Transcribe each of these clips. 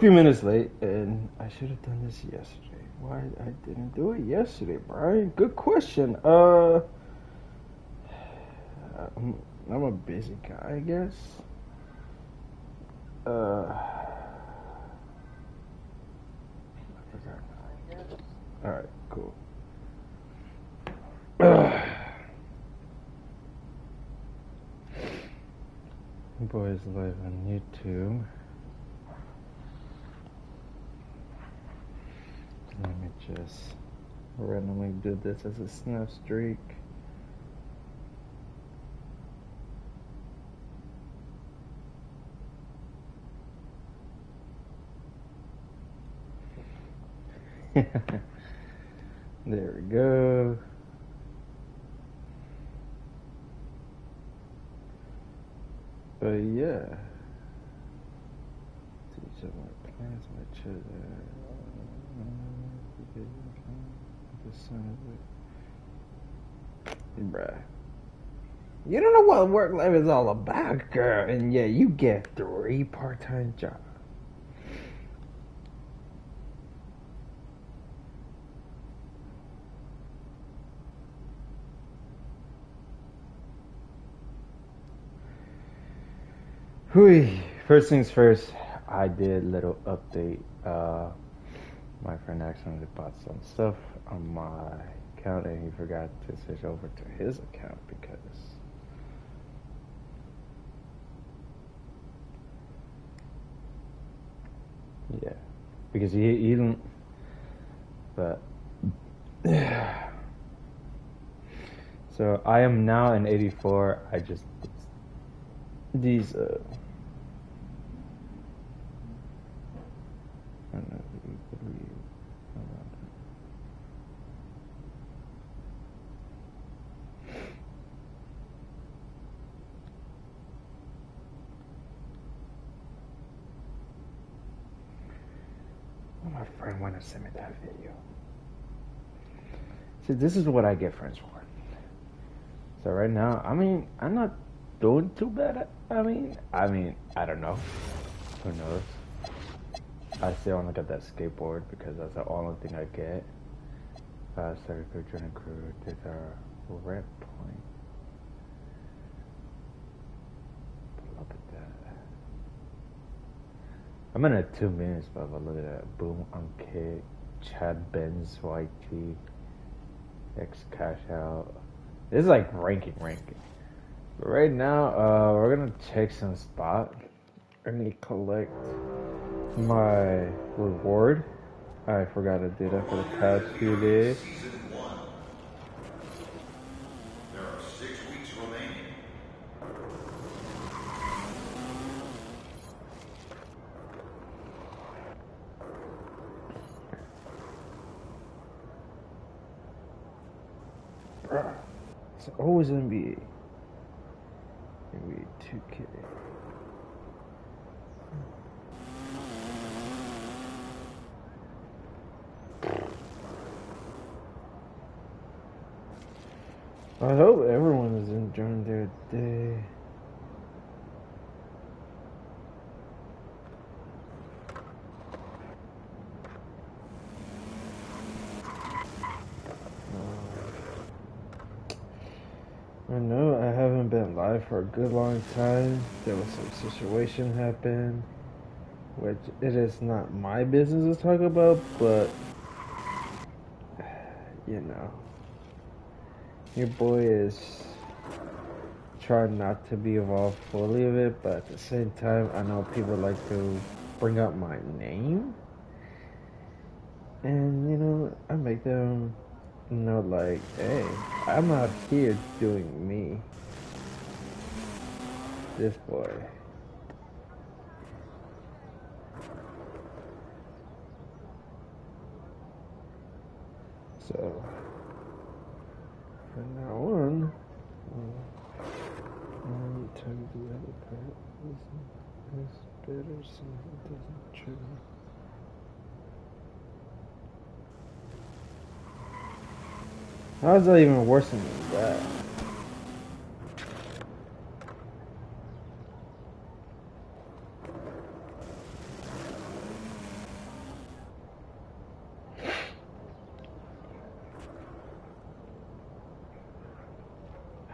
few minutes late, and I should have done this yesterday. Why I didn't do it yesterday, Brian? Good question. I'm a busy guy, I guess. All right, cool. Boys live on YouTube. Let me just randomly do this as a snap streak. There we go. But yeah. Teach them my plans, my children. The son of it. Bruh. You don't know what work life is all about, girl. And yeah, you get 3 part-time jobs. Hui. First things first, I did a little update. My friend accidentally bought some stuff on my account and he forgot to switch over to his account because he didn't. But so I am now in 84. I just these I don't know, my friend wanted to send me that video. See, this is what I get friends for. So right now, I mean, I'm not doing too bad. I mean, I don't know. Who knows? I still only got that skateboard because that's the only thing I get. Started crew, joining crew, did our red point. Look at that. I'm in at 2 minutes, but look at that. Boom, Unkick, Chad Benz, YT, X Cash Out. This is like ranking. But right now, we're gonna check some spot. I need to collect my reward. I forgot to do that for the past few days. There are 6 weeks remaining. It's always NBA. NBA 2K. I hope everyone is enjoying their day. I know I haven't been live for a good long time. There was some situation happened, which it is not my business to talk about, but you know, your boy is trying not to be involved fully of it, but at the same time, I know people like to bring up my name, and you know, I make them know, like, hey, I'm out here doing me. This boy. So, from now on, time the other part is better so it doesn't trigger. How's that even worse than that?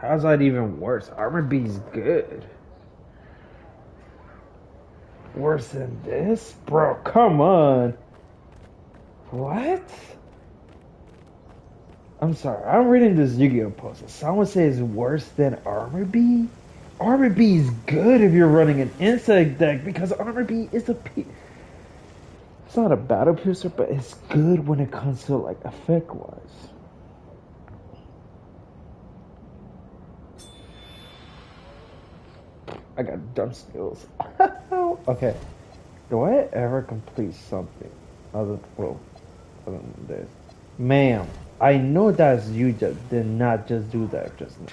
How's that even worse? Armor B's good. Worse than this? Bro, come on. What? I'm sorry, I'm reading this Yu-Gi-Oh post. Someone says worse than Armor B? Armor B is good if you're running an insect deck because Armor B is it's not a battle piercer, but it's good when it comes to like effect wise. I got dumb skills. Okay. Do I ever complete something other than this? Ma'am, I know that's you just did not just do that just now.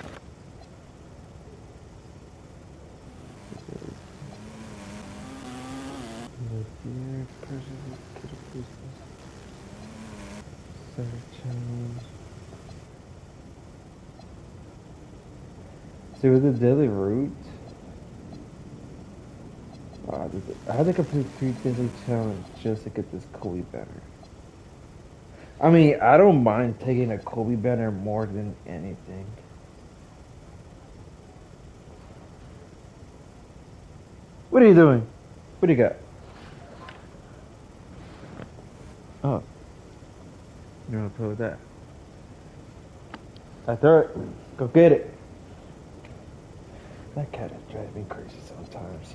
See with the daily route. I had to complete 3 daily challenges just to get this Kobe banner. I mean, I don't mind taking a Kobe banner more than anything. What are you doing? What do you got? Oh. You wanna play with that? I throw it. Go get it. That cat is driving me crazy sometimes.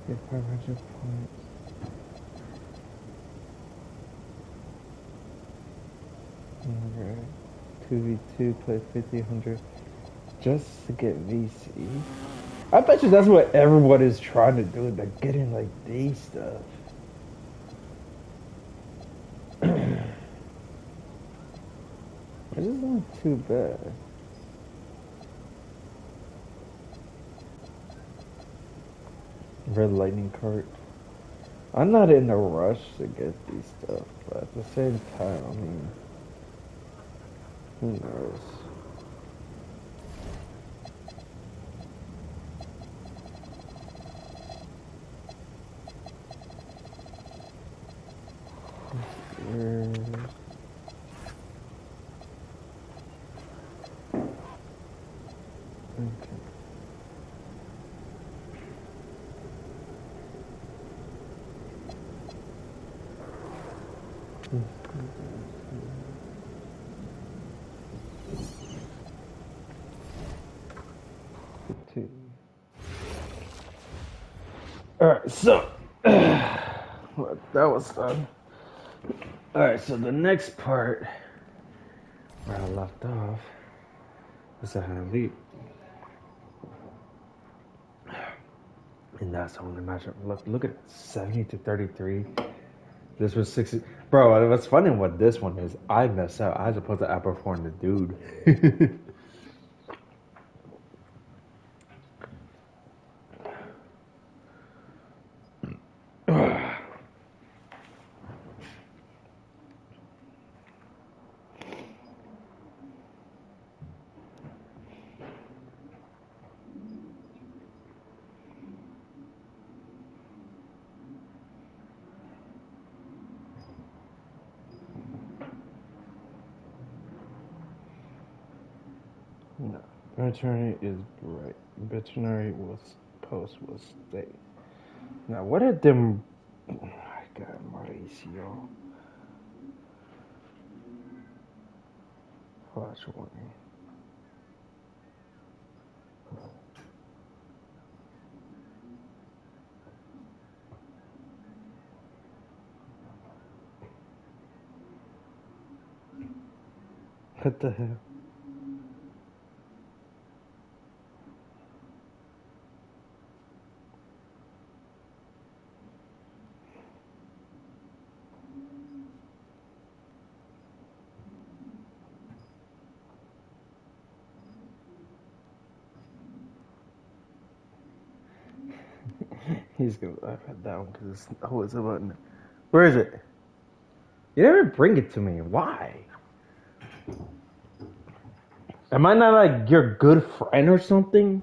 Get 500 points. Alright. 2v2, play 50, just to get VC. I bet you that's what everyone is trying to do. They're getting like these stuff. This is not too bad. Red lightning cart. I'm not in a rush to get these stuff, but at the same time, I mean, who knows? Okay. Alright, so well, that was done. Alright, so the next part where I left off was a leap. And that's the only matchup. Look at it, 70 to 33. This was 60. Bro, what's funny what this one is, I messed up. I was supposed to outperform the dude. No, veterinary is right. Veterinary will stay. Now, what did them? I got Mauricio. Flash warning. What the hell? He's gonna laugh at that one because it's always a button. Where is it? You never bring it to me. Why? Am I not like your good friend or something?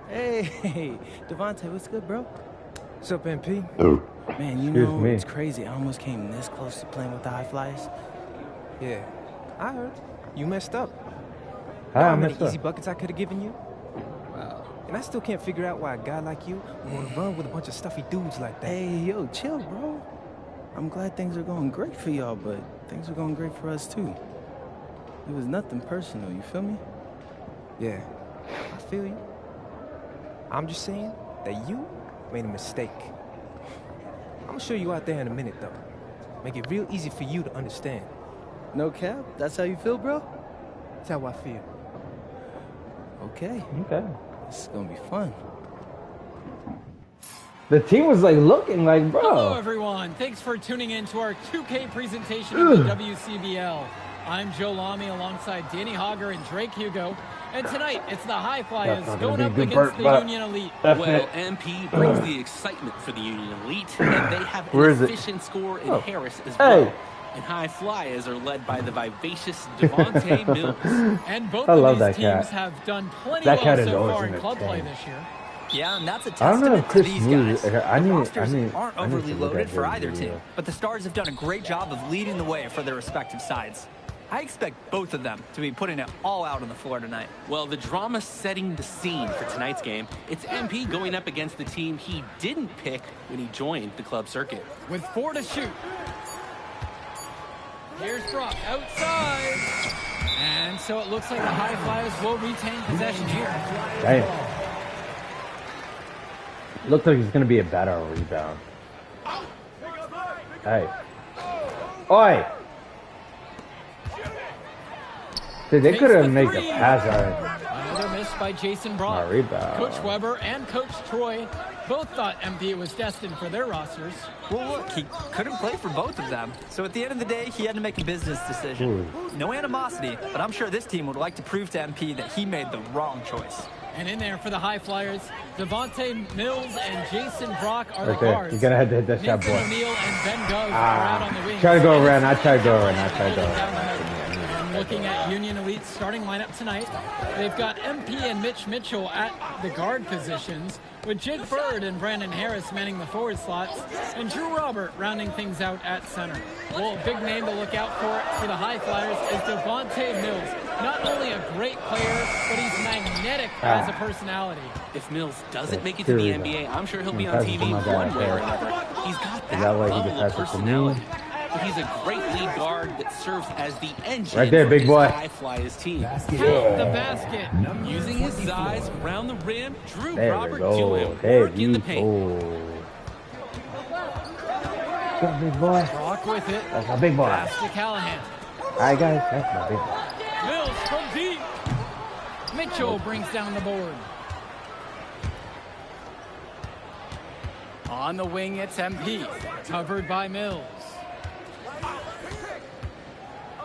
Hey, Devontae, what's good, bro? What's up, MP? Man, you Excuse know, me. it's crazy. I almost came this close to playing with the High Flyers. Yeah, I heard. You messed up. How Know I how many messed up? easy buckets I could have given you? Wow. And I still can't figure out why a guy like you would want to run with a bunch of stuffy dudes like that. Hey, yo, chill, bro. I'm glad things are going great for y'all, but things are going great for us, too. It was nothing personal, you feel me? Yeah, I feel you. I'm just saying that you made a mistake. I'm gonna show you out there in a minute, though. Make it real easy for you to understand. No cap? That's how you feel, bro? That's how I feel. Okay. Okay. This is gonna be fun. The team was like looking like, Hello, bro. everyone. Thanks for tuning in to our 2K presentation of the WCBL. I'm Joe Lamy alongside Danny Hogger and Drake Hugo. And tonight, it's the High Flyers That's not going gonna up be a good against part, the but- Union Elite. Well, MP brings the excitement for the Union Elite, and they have Where an is it? efficient score in Oh. Harris as Hey. well. And High Flyers are led by the vivacious Devontae Mills. And both I of love these that teams cat. have done plenty That well cat is so always far in in the club play 10. this year. Yeah, and that's a I don't know testament if to Chris these Smoot- guys. I The need- rosters I need- aren't I need to overly look at loaded for this either video. team, but the Stars have done a great job of leading the way for their respective sides. I expect both of them to be putting it all out on the floor tonight. Well, the drama setting the scene for tonight's game. It's MP going up against the team he didn't pick when he joined the club circuit. With 4 to shoot. Here's Brock outside. And so it looks like the High Flyers will retain possession here. Damn. Looked like it's gonna be a better rebound. Hey. Oi! Dude, they Takes could have the made a three. pass on Another miss by Jason Brock. a rebound. Coach Weber and Coach Troy both thought MP was destined for their rosters. Well, look, he couldn't play for both of them. So at the end of the day, he had to make a business decision. No animosity, but I'm sure this team would like to prove to MP that he made the wrong choice. And in there for the High Flyers, Devontae Mills and Jason Brock are Right the there. guards. You gotta have to hit that shot, Nathan boy. O'Neal and Ben Gove are out on the wings. Try to go And around. I it's tried to go Callahan around. I tried to go holding down around. the middle. And looking at Union Elite's starting lineup tonight, they've got MP and Mitch Mitchell at the guard positions, with Jake Bird and Brandon Harris manning the forward slots, and Drew Robert rounding things out at center. Well, a big name to look out for the High Flyers is Devontae Mills. Not only a great player, but he's magnetic as a personality. If Mills doesn't make it to the NBA, I'm sure he'll be on Pass it to TV my guy one way or right there. another. He's got that That way he can level of pass it to me. personality. But he's a great lead guard that serves as the engine Right there, for big his boy. High Flyers team. Count the basket. Using his size around the rim, Drew There we Robert go. doing There work in we the paint. go. Good big boy. Brock with it. That's my big boy. Pass to Callahan. Alright, guys. That's my big boy. Mills from deep. Mitchell brings down the board. On the wing, it's MP. Covered by Mills.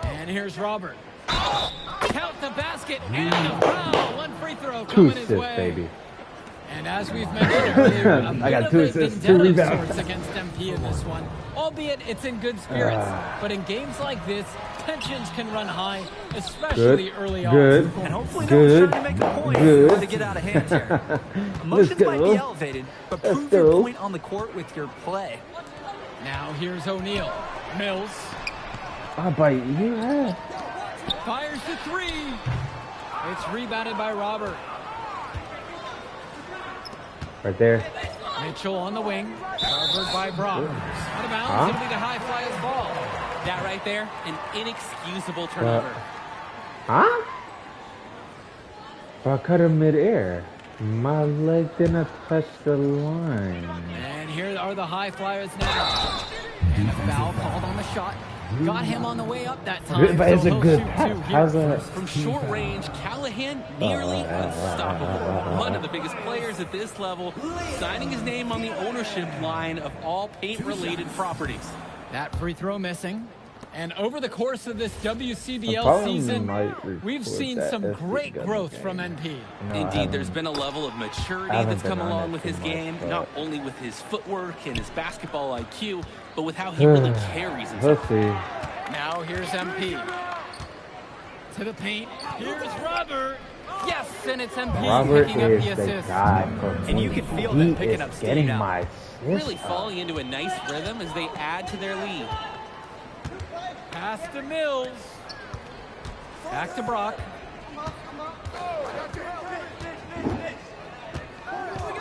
And here's Robert. Count the basket and a foul. One free throw Two coming his assists, way. baby. And as we've mentioned earlier, a I got bit two of a assists, two vendetta of rebounds. sorts against MP in this one. Albeit it's in good spirits. But in games like this, tensions can run high, especially early on. Good. And hopefully no Good. one's trying to make a point Good. or to get out of hand here. Let's Emotions might go. be elevated, but Let's prove your go. point on the court with your play. Now here's O'Neal. Mills I'll bite you. Yeah. fires the three. It's rebounded by Robert. Right there. Mitchell on the wing, covered by Brock. Out of bounds, it'll be the High Flyers ball. That right there, an inexcusable turnover. Huh? Bro, I cut him midair. My leg didn't touch the line. And here are the High Flyers now. And a foul called on the shot. Got him on the way up that time. Good, but it's so a he'll good shoot pass. two here. How's that? From short range, Callahan nearly unstoppable. One of the biggest players at this level, signing his name on the ownership line of all paint-related properties. That free throw missing. And over the course of this I WCBL probably season, might record we've seen that some if we great got growth the from game. NP. No, I Indeed, there's haven't. been a level of maturity I haven't that's come been on along it with too his much, game, but- not only with his footwork and his basketball IQ, but with how he really carries himself. Let's see. Now here's MP. To the paint. Here's Robert. Yes, and it's MP Robert picking up is the the assist. guy for And me. you can feel He them picking is up steam getting now. my assist Really up. falling into a nice rhythm as they add to their lead. Pass to Mills. Back to Brock.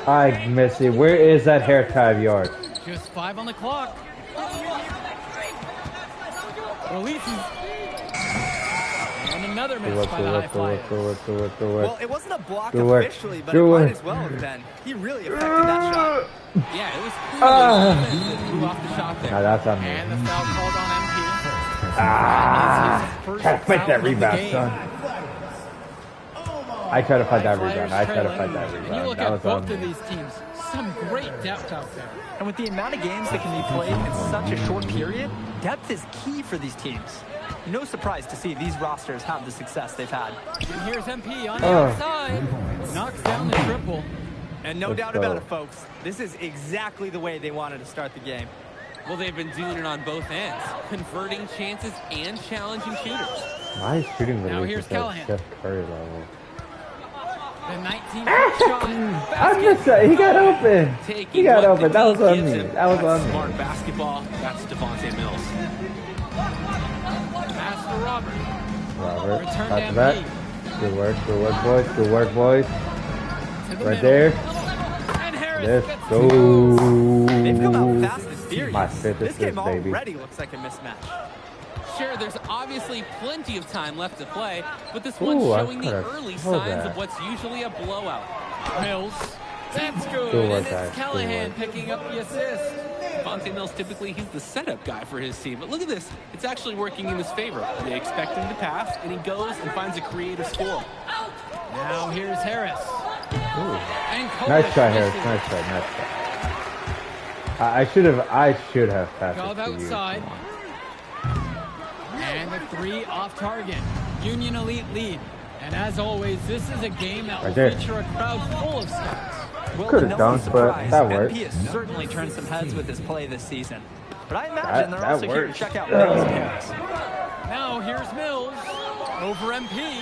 All right, Missy, where is that hair tie of yours? Just 5 on the clock. Releases. And another miss by the high flyer. Well, it wasn't a block Good work. officially, but Good it work. might as well have been. He really affected that shot. Yeah, it was clearly defense that blew off the shot No, there. that's on me. And the foul called on MP. Try to fight that rebound, son. I try to fight that Flyers rebound. I try to trailing. fight that And you rebound. look That at was on both me. of these teams. Some great depth out there. And with the amount of games that can be played in such a short period, depth is key for these teams. No surprise to see these rosters have the success they've had. And here's MP on the outside. Knocks down the triple. And no Let's doubt go. about it, folks. This is exactly the way they wanted to start the game. Well, they've been doing it on both ends, converting chances and challenging shooters. My shooting Now release here's is at Callahan. Steph Curry level. The 19-foot shot. I Basket. missed that. He got open. Taking He got what open. the That was lead on gives me. him. That was That's on me. smart basketball. That's Devontae Mills. Pass to Robert. Robert, Return back to to that. MP. Good work, boys. Good work, boys. To the Right middle. there. And Harris Let's gets go. They've come out fast and furious. My fifth This game assist, baby. already looks like a mismatch. Sure, there's obviously plenty of time left to play, but this Ooh, one's I showing the could've early held signs that. of what's usually a blowout. Mills. That's good. Good work, And guys. it's Good Callahan work. picking up the assist. Devontae Mills, typically he's the setup guy for his team, but look at this. It's actually working in his favor. They expect him to pass, and he goes and finds a creative score. Now here's Harris. And Nice Kovic try, Harris. misses. Nice try. Nice try. I should have passed Gov it to you. outside. Come on. And the 3 off target. Union Elite lead. And as always, this is a game that will Right there. feature a crowd full of scouts. Well, Could've to no one's dunked, but surprise, that worked. MP has certainly turned some heads with his play this season. But I imagine That- they're that also here to works. check out Mills and Harris. Now here's Mills. Over MP.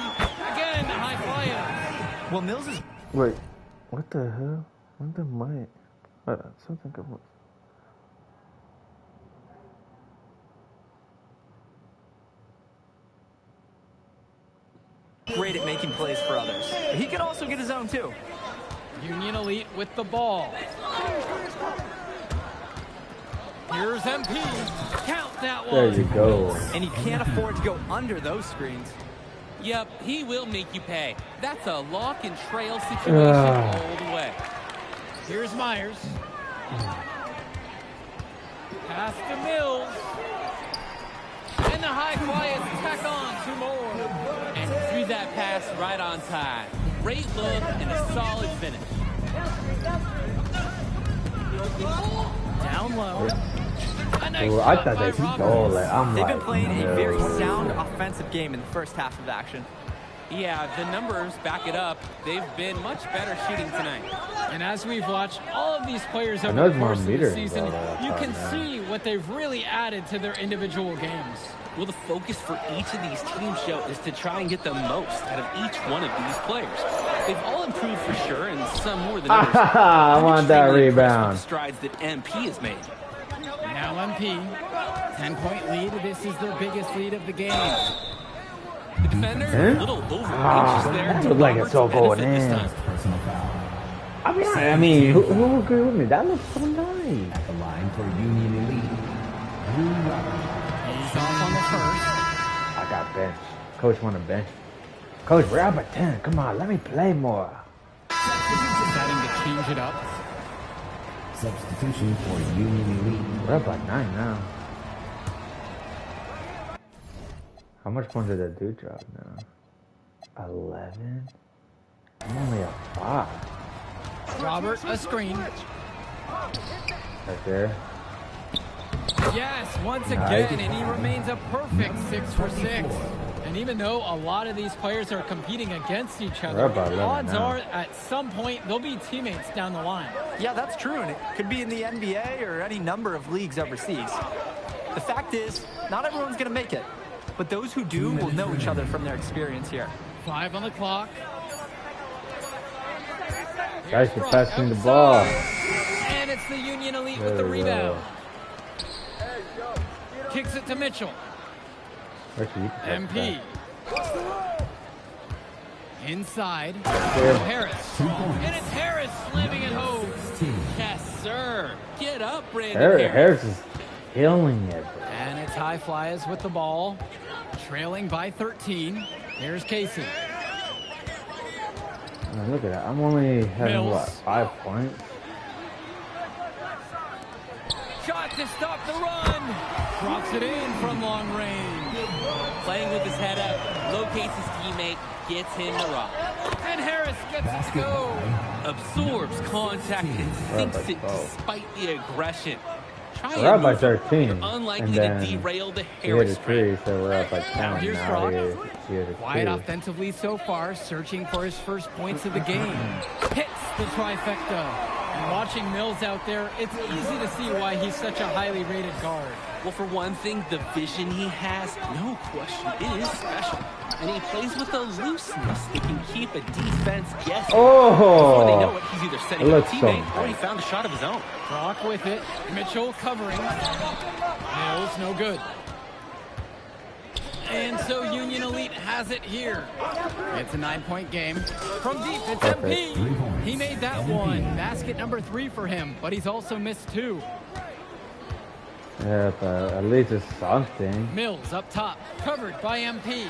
Again, high flyer. Well, Mills is Wait, what the hell? What the mic? Hold on, something come up. great at making plays for others. But he can also get his own, too. Union Elite with the ball. Here's MP. Count that There one. you go. And he can't afford to go under those screens. Yep, he will make you pay. That's a lock and trail situation all the way. Here's Myers. Pass to Mills. And the high flyers tack on 2 more. And threw that pass right on time. Great look and a solid finish. Down low. A nice Ooh, I shot thought by they Robert. stole it. I'm They've like, been playing a very no. sound offensive game in the first half of action. Yeah, the numbers back it up. They've been much better shooting tonight. And as we've watched all of these players I over know the it's more course of the meters, season, but I you thought, can man. see what they've really added to their individual games. Well, the focus for each of these teams show is to try and get the most out of each one of these players. They've all improved for sure, and some more than others. I I'm want that extremely impressed rebound. with the strides that MP has made. Now MP, 10-point lead. This is their biggest lead of the game. The defender, Huh? a little over anxious there. that to looked like Robert's it's all going benefit this in. time. I mean, who will agree with me? That looks so nice. At the line for Union Elite, Drew Roberts. He's off on the first. I got bench. Coach want to bench. Coach, we're up at 10. Come on, let me play more. Deciding to change it up. Substitution for Union Elite. We're up at 9 now. How much points did that dude drop now? 11? I'm only at 5. Robert, a screen. Right there. Yes, once Nice. again, and he remains a perfect 6 for 6. And even though a lot of these players are competing against each other, We're about 11 odds now. are at some point they'll be teammates down the line. Yeah, that's true, and it could be in the NBA or any number of leagues overseas. The fact is, not everyone's going to make it, but those who do will know each other from their experience here. 5 on the clock. Here's Guys, you're Brock passing the outside. ball. And it's the Union Elite with the There we go. rebound. Kicks it to Mitchell. Actually, you can pass MP. Inside. There. Harris. And it's Harris slamming it home. Yes, sir. Get up, that. Brandon Harris, Harris. Harris is killing it, bro. And it's High Flyers with the ball. Trailing by 13. Here's Casey. Man, look at that. I'm only having, Mills. what, 5 points? Shot to stop the run. Drops it in from long range. Playing with his head up, locates his teammate, gets him the rock. And Harris gets it to go. Absorbs contact and sinks by it 12. despite the aggression. Try We're up and by move 13. You're unlikely And to then derail the he hit a Harris tree, trend. so we're up by 10. Now here's Brock. he hit a Quiet tree. offensively so far, searching for his first points of the game. Hits the trifecta. And watching Mills out there, it's easy to see why he's such a highly rated guard. Well, for one thing, the vision he has, no question, it is special. And he plays with a looseness that can keep a defense guessing. Before they know Oh! it, he's either setting It up a looks so teammate or he nice. found a shot of his own. Brock with it. Mitchell covering. Mills, no good. And so Union Elite has it here. It's a 9-point game. From deep, it's MP. He made that one. Basket number 3 for him, but he's also missed 2. Yeah, but at least it's something. Mills up top, covered by MP.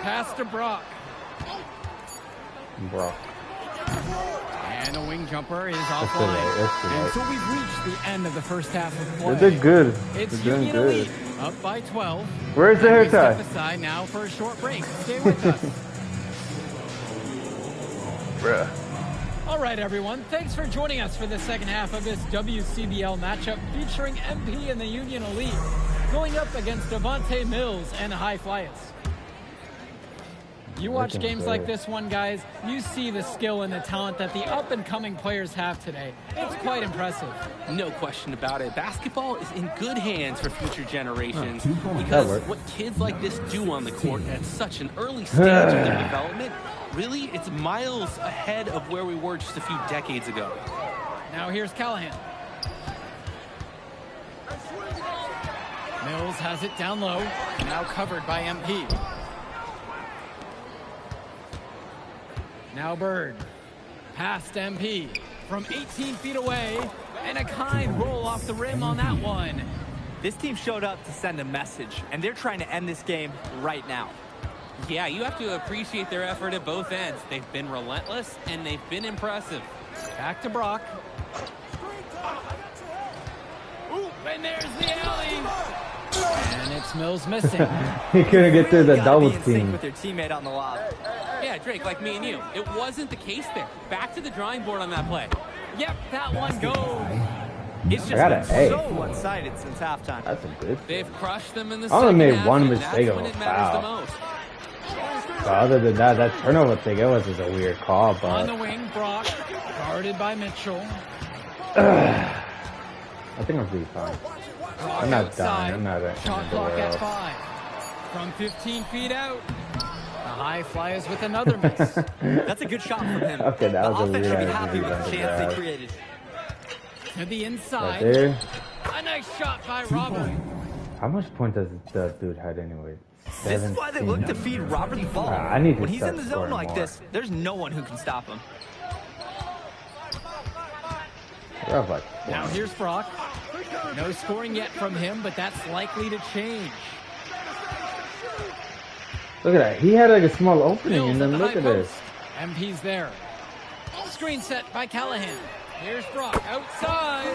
Pass to Brock. Bro. And the wing jumper is too late, offline. that's too And late. so we've reached the end of the first half of They play. did good. It's They're doing Union good. Elite up by 12. Where's the And hair we step tie? aside now for a short break. Stay with us. Bruh. All right, everyone. Thanks for joining us for the second half of this WCBL matchup featuring MP and the Union Elite going up against Devontae Mills and High Flyers. You watch Looking games like good. this one, guys, you see the skill and the talent that the up-and-coming players have today. It's quite impressive. No question about it. Basketball is in good hands for future generations That because worked. what kids like this do on the court at such an early stage of their development, really, it's miles ahead of where we were just a few decades ago. Now here's Callahan. Mills has it down low, now covered by MP. Now Bird, past MP, from 18 feet away, and a kind roll off the rim on that one. This team showed up to send a message, and they're trying to end this game right now. Yeah, you have to appreciate their effort at both ends. They've been relentless, and they've been impressive. Back to Brock. Ooh, and there's the alley. And it's Mills missing. He couldn't get through the Gotta double be in sync team. with your teammate on the lob. Yeah, Drake, like me and you. It wasn't the case there. Back to the drawing board on that play. Yep, that one goes. It's I just got been an A. so one-sided since halftime. That's a good. They've crushed them in the I only second made half, one and mistake that's of when a it matters the foul. most. So other than that, that turnover thing, it was just a weird call, On the but wing, Brock, guarded by Mitchell. I think I'm pretty fine. Brock I'm not outside. dying. I'm not at Shot clock anywhere at else. 5. From 15 feet out. The High Flyers with another miss. That's a good shot from him. Okay, that The was a offense should be weird happy with the idea. chance they created. To the Right inside. there. A nice shot by Robert. How much point does the dude had anyway? This is why they look to feed Robert the ball. I need to When he's start in the zone scoring like more. this, there's no one who can stop him. We're up like Now here's Brock. No scoring yet from him, but that's likely to change. Look at that. He had like a small opening, Mills and then at the look high at this. post. MP's there. Screen set by Callahan. Here's Brock outside.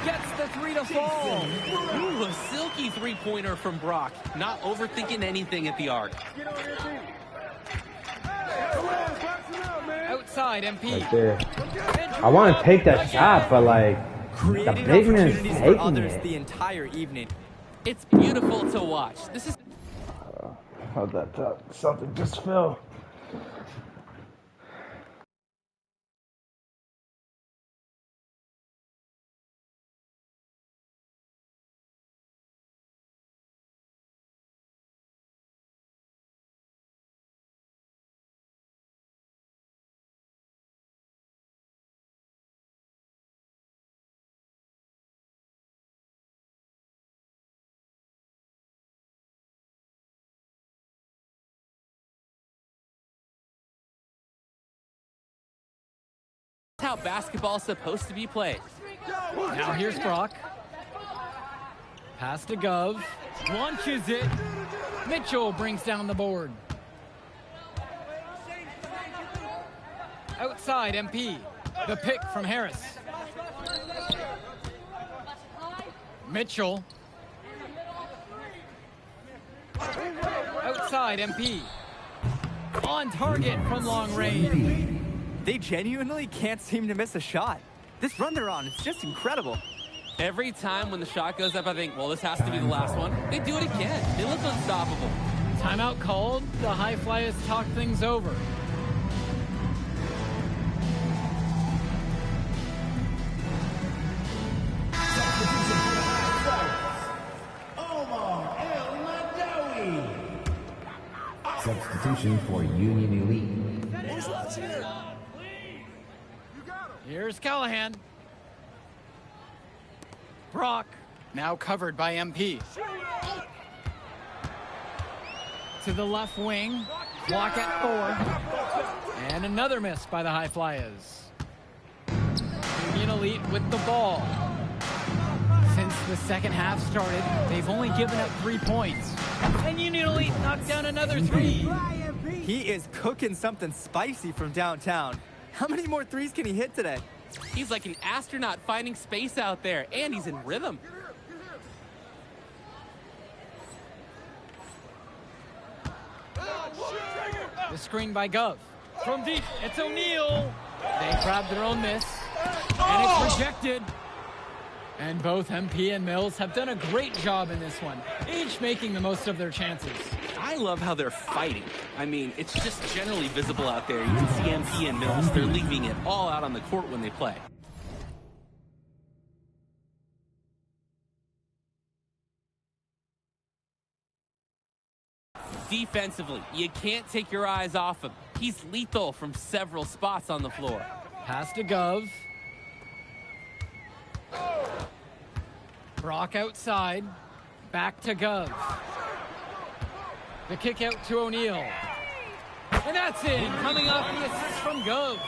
Gets the 3 to fall. Ooh, a silky three-pointer from Brock. Not overthinking anything at the arc. Outside MP. Right there. I want to take that shot, but like the Creating big man is opportunities for taking others it. the entire evening. It's beautiful to watch. This is How'd that something just fell? how basketball's supposed to be played. Now here's Brock. Pass to Gov. Launches it. Mitchell brings down the board. Outside MP. The pick from Harris. Mitchell. Outside MP. On target from long range. They genuinely can't seem to miss a shot. This run they're on is just incredible. Every time when the shot goes up, I think, well, this has to be the last one. They do it again. They look unstoppable. Timeout called. The High Flyers talk things over. Substitution for Union Elite. Here's Callahan. Brock, now covered by MP. To the left wing, block at 4. And another miss by the High Flyers. Union Elite with the ball. Since the second half started, they've only given up 3 points. And Union Elite knocked down another 3. He is cooking something spicy from downtown. How many more threes can he hit today? He's like an astronaut finding space out there, and he's in rhythm. The screen by Gov. From deep, it's O'Neal. They grab their own miss, and it's rejected. And both MP and Mills have done a great job in this one, each making the most of their chances. I love how they're fighting. I mean, it's just generally visible out there. You can see MP and Mills. They're leaving it all out on the court when they play. Defensively, you can't take your eyes off him. He's lethal from several spots on the floor. Pass to Gov. Brock outside. Back to Gov. The kick out to O'Neal. And that's in. Coming off the assist from Gov.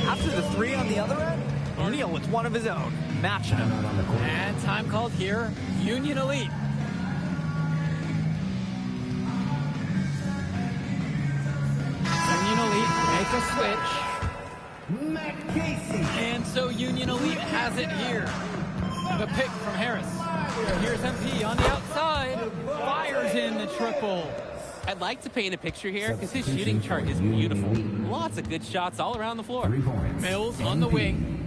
After the 3 on the other end, O'Neal with one of his own, matching him. And time called here, Union Elite. Union Elite make a switch. And so Union Elite has it here. The pick from Harris. Here's MP on the outside. Fires in the triple. I'd like to paint a picture here because his shooting chart is beautiful. Lots of good shots all around the floor. Mills on the wing.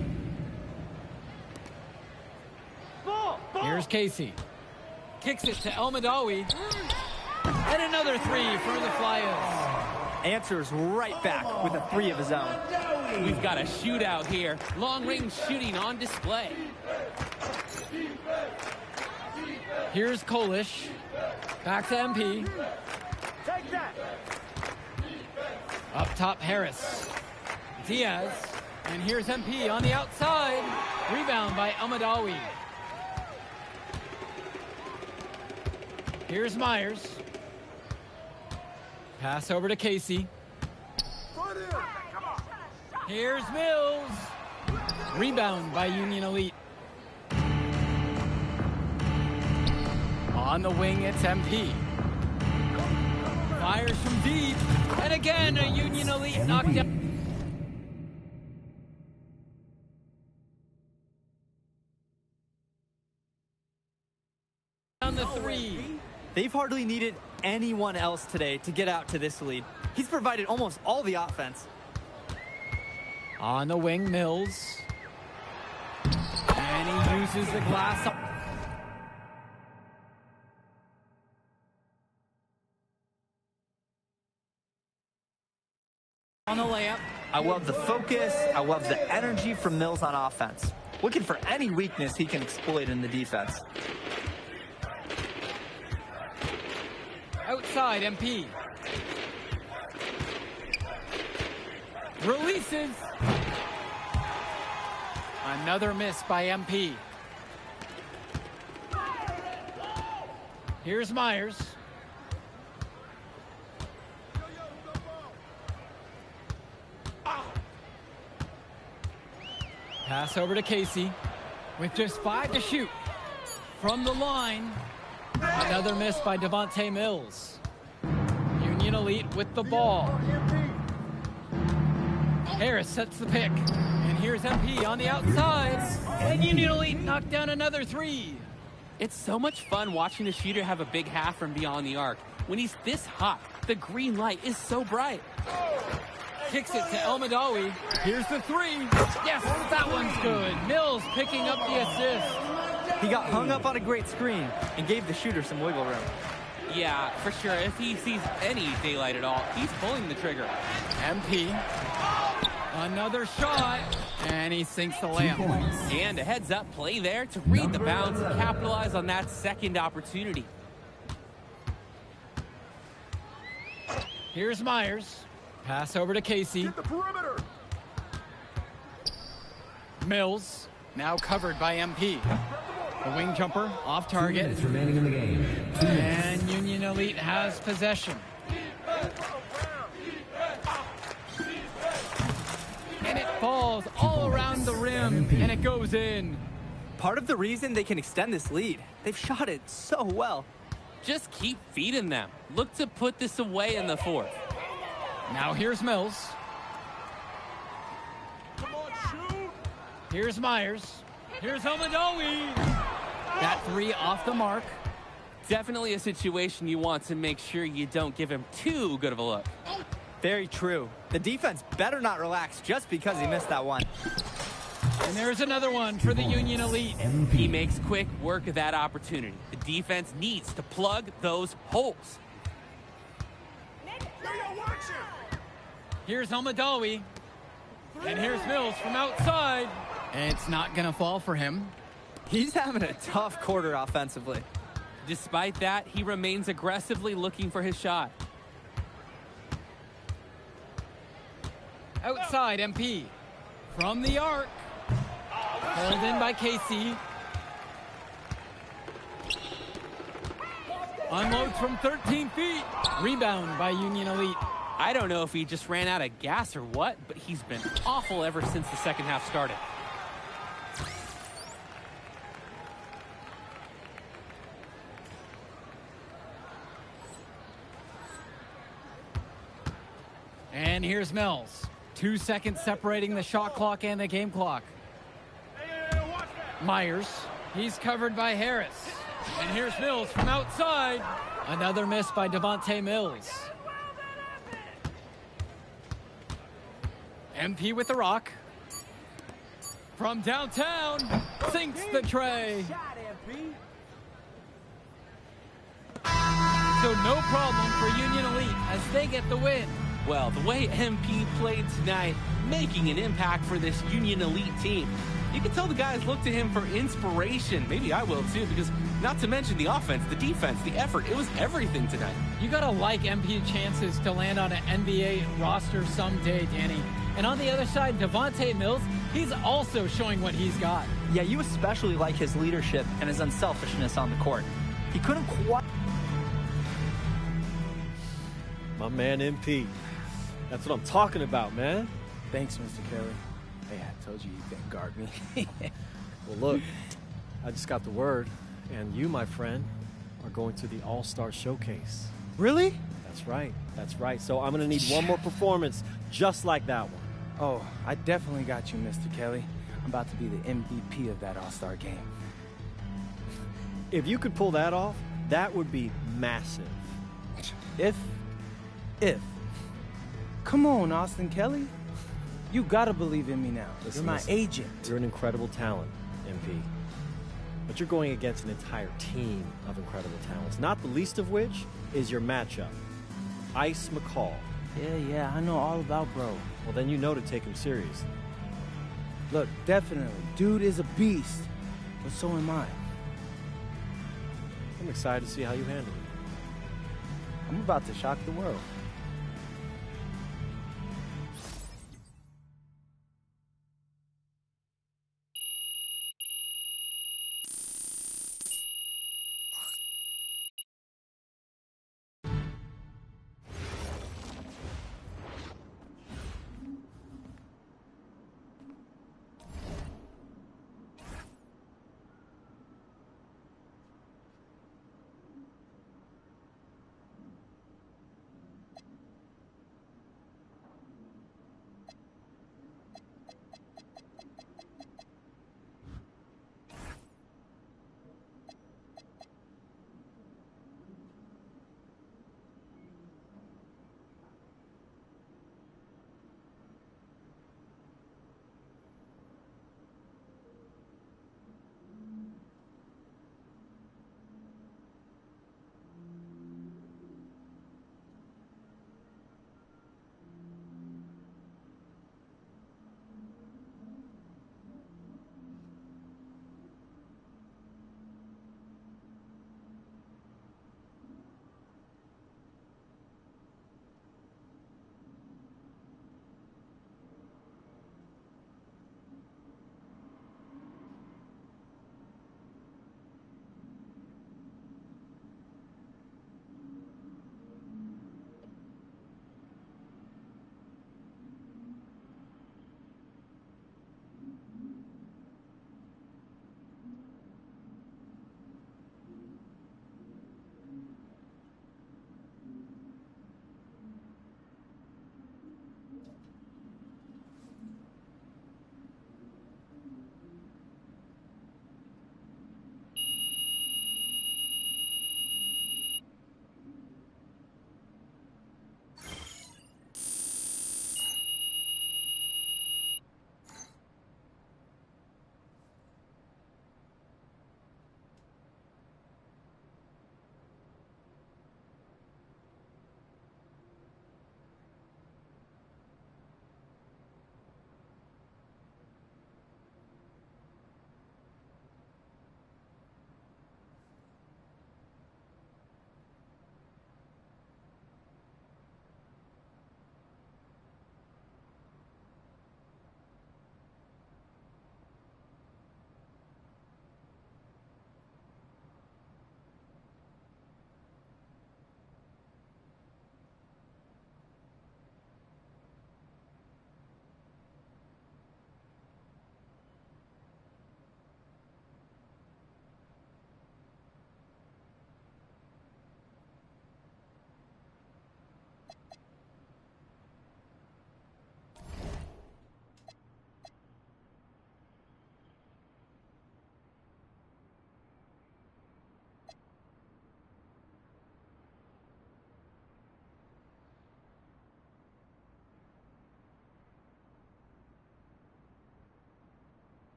Here's Casey. Kicks it to El Madawi. And another 3 for the Flyers. Answers right back with a 3 of his own. We've got a shootout here. Long-range shooting on display. Here's Kolish. Back to MP. Up top, Harris. Diaz. And here's MP on the outside. Rebound by Almadawi. Here's Myers. Pass over to Casey. Here's Mills. Rebound by Union Elite. On the wing, it's MP. Fires from deep. And again, a Union Elite knockdown. On the 3. They've hardly needed anyone else today to get out to this lead. He's provided almost all the offense. On the wing, Mills. And he uses the glass. On the layup. I love the focus. I love the energy from Mills on offense. Looking for any weakness he can exploit in the defense. Outside, MP. Releases. Another miss by MP. Here's Myers. Pass over to Casey with just 5 to shoot. From the line, another miss by Devontae Mills. Union Elite with the ball. Harris sets the pick. And here's MP on the outside. And Union Elite knocked down another 3. It's so much fun watching the shooter have a big half from beyond the arc. When he's this hot, the green light is so bright. Kicks it to El Madawi. Here's the 3. Yes, that one's good. Mills picking up the assist. He got hung up on a great screen and gave the shooter some wiggle room. Yeah, for sure. If he sees any daylight at all, he's pulling the trigger. MP. Another shot. And he sinks the layup. And a heads-up play there to read the bounds and capitalize on that second opportunity. Here's Myers. Pass over to Casey. Get the perimeter. Mills, now covered by MP. The wing jumper off 2 target. minutes remaining in the game. 2 minutes. And Union Elite has possession. And it falls all around the rim, and it goes in. Part of the reason they can extend this lead, they've shot it so well. Just keep feeding them. Look to put this away in the fourth. Now here's Mills. Here's Myers. Here's Elmadawi. That 3 off the mark. Definitely a situation you want to make sure you don't give him too good of a look. Very true. The defense better not relax just because he missed that one. And there's another one for the Union Elite. He makes quick work of that opportunity. The defense needs to plug those holes. Here's Elmadawi. And here's Mills from outside. And it's not going to fall for him. He's having a tough quarter offensively. Despite that, he remains aggressively looking for his shot. Outside MP. From the arc. Held in by Casey. Unloads from 13 feet. Rebound by Union Elite. I don't know if he just ran out of gas or what, but he's been awful ever since the second half started. And here's Mills. 2 seconds separating the shot clock and the game clock. Myers. He's covered by Harris. And here's Mills from outside. Another miss by Devontae Mills. MP with the rock. From downtown. Sinks the tray. So no problem for Union Elite as they get the win. Well, the way MP played tonight, making an impact for this Union Elite team. You can tell the guys look to him for inspiration. Maybe I will too, because not to mention the offense, the defense, the effort. It was everything tonight. You gotta like MP chances to land on an NBA roster someday, Danny. And on the other side, Devontae Mills, he's also showing what he's got. Yeah, you especially like his leadership and his unselfishness on the court. He couldn't quite... My man MP. That's what I'm talking about, man. Thanks, Mr. Kelly. Hey, I told you you could guard me. Well, look, I just got the word, and you, my friend, are going to the All-Star Showcase. Really? That's right. That's right. So I'm going to need one more performance just like that one. Oh, I definitely got you, Mr. Kelly. I'm about to be the MVP of that All-Star game. If you could pull that off, that would be massive. If. Come on, Austin Kelly. You gotta believe in me now. Listen, You're my agent. You're an incredible talent, MP. But you're going against an entire team of incredible talents, not the least of which is your matchup, Ice McCall. Yeah, I know all about bro. Well, then you know to take him seriously. Look, definitely. Dude is a beast. But so am I. I'm excited to see how you handle it. I'm about to shock the world.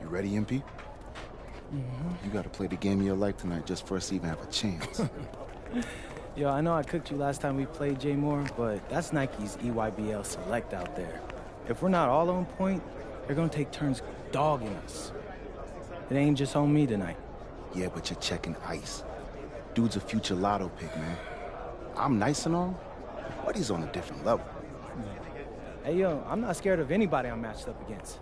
You ready, MP? You gotta play the game of your life tonight just for us to even have a chance. Yo, I know I cooked you last time we played J Moore, but that's Nike's EYBL Select out there. If we're not all on point, they're gonna take turns dogging us. It ain't just on me tonight. Yeah, but you're checking ice. Dude's a future lotto pick, man. I'm nice and all, but he's on a different level. Hey, yo, I'm not scared of anybody I'm matched up against.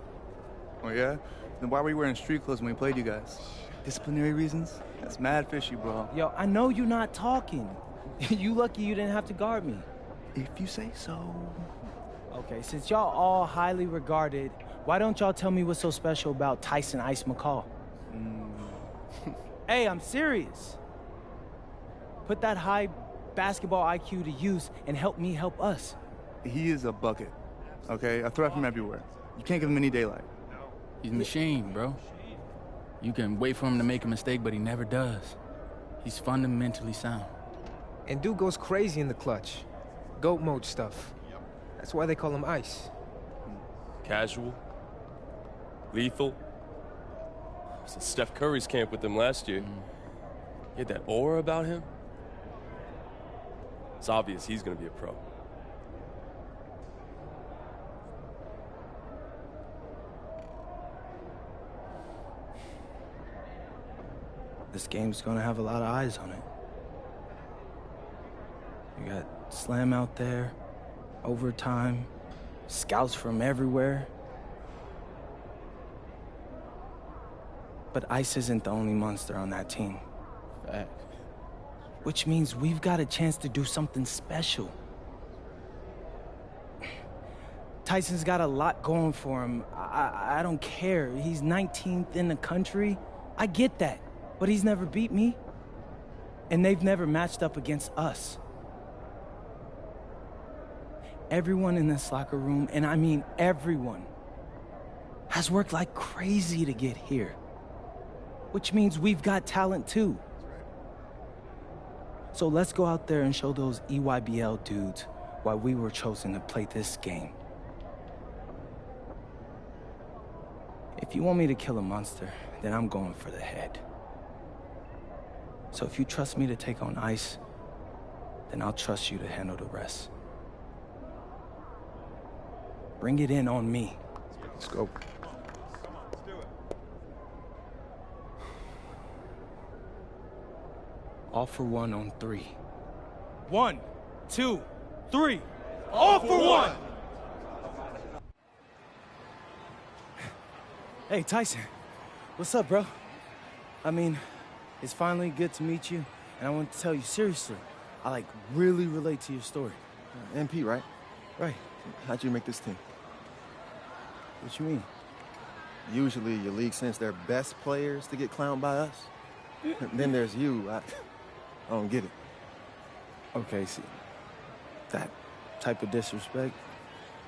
Oh, yeah? Then why were you wearing street clothes when we played you guys? Disciplinary reasons? That's mad fishy, bro. Yo, I know you're not talking. You lucky you didn't have to guard me. If you say so. Okay, since y'all all highly regarded, why don't y'all tell me what's so special about Tyson Ice McCall? Hey, I'm serious. Put that high basketball IQ to use and help me help us. He is a bucket, okay? A threat from everywhere. You can't give him any daylight. He's a machine, bro. You can wait for him to make a mistake, but he never does. He's fundamentally sound. And dude goes crazy in the clutch. GOAT mode stuff. That's why they call him Ice. Casual. Lethal. I was in Steph Curry's camp with him last year. He had that aura about him. It's obvious he's gonna be a pro. This game's gonna have a lot of eyes on it. You got Slam out there, overtime, scouts from everywhere. But Ice isn't the only monster on that team. Which means we've got a chance to do something special. Tyson's got a lot going for him. I don't care. He's 19th in the country. I get that. But he's never beat me. And they've never matched up against us. Everyone in this locker room, and I mean everyone, has worked like crazy to get here. Which means we've got talent too. So let's go out there and show those EYBL dudes why we were chosen to play this game. If you want me to kill a monster, then I'm going for the head. So if you trust me to take on Ice, then I'll trust you to handle the rest. Bring it in on me. Let's go. All for one on 3. 1, 2, 3. All for one! Hey, Tyson. What's up, bro? I mean, it's finally good to meet you, and I want to tell you seriously, I really relate to your story. MP, right? Right. How'd you make this team? What you mean? Usually your league sends their best players to get clowned by us. Then there's you. I don't get it. Okay, see, that type of disrespect,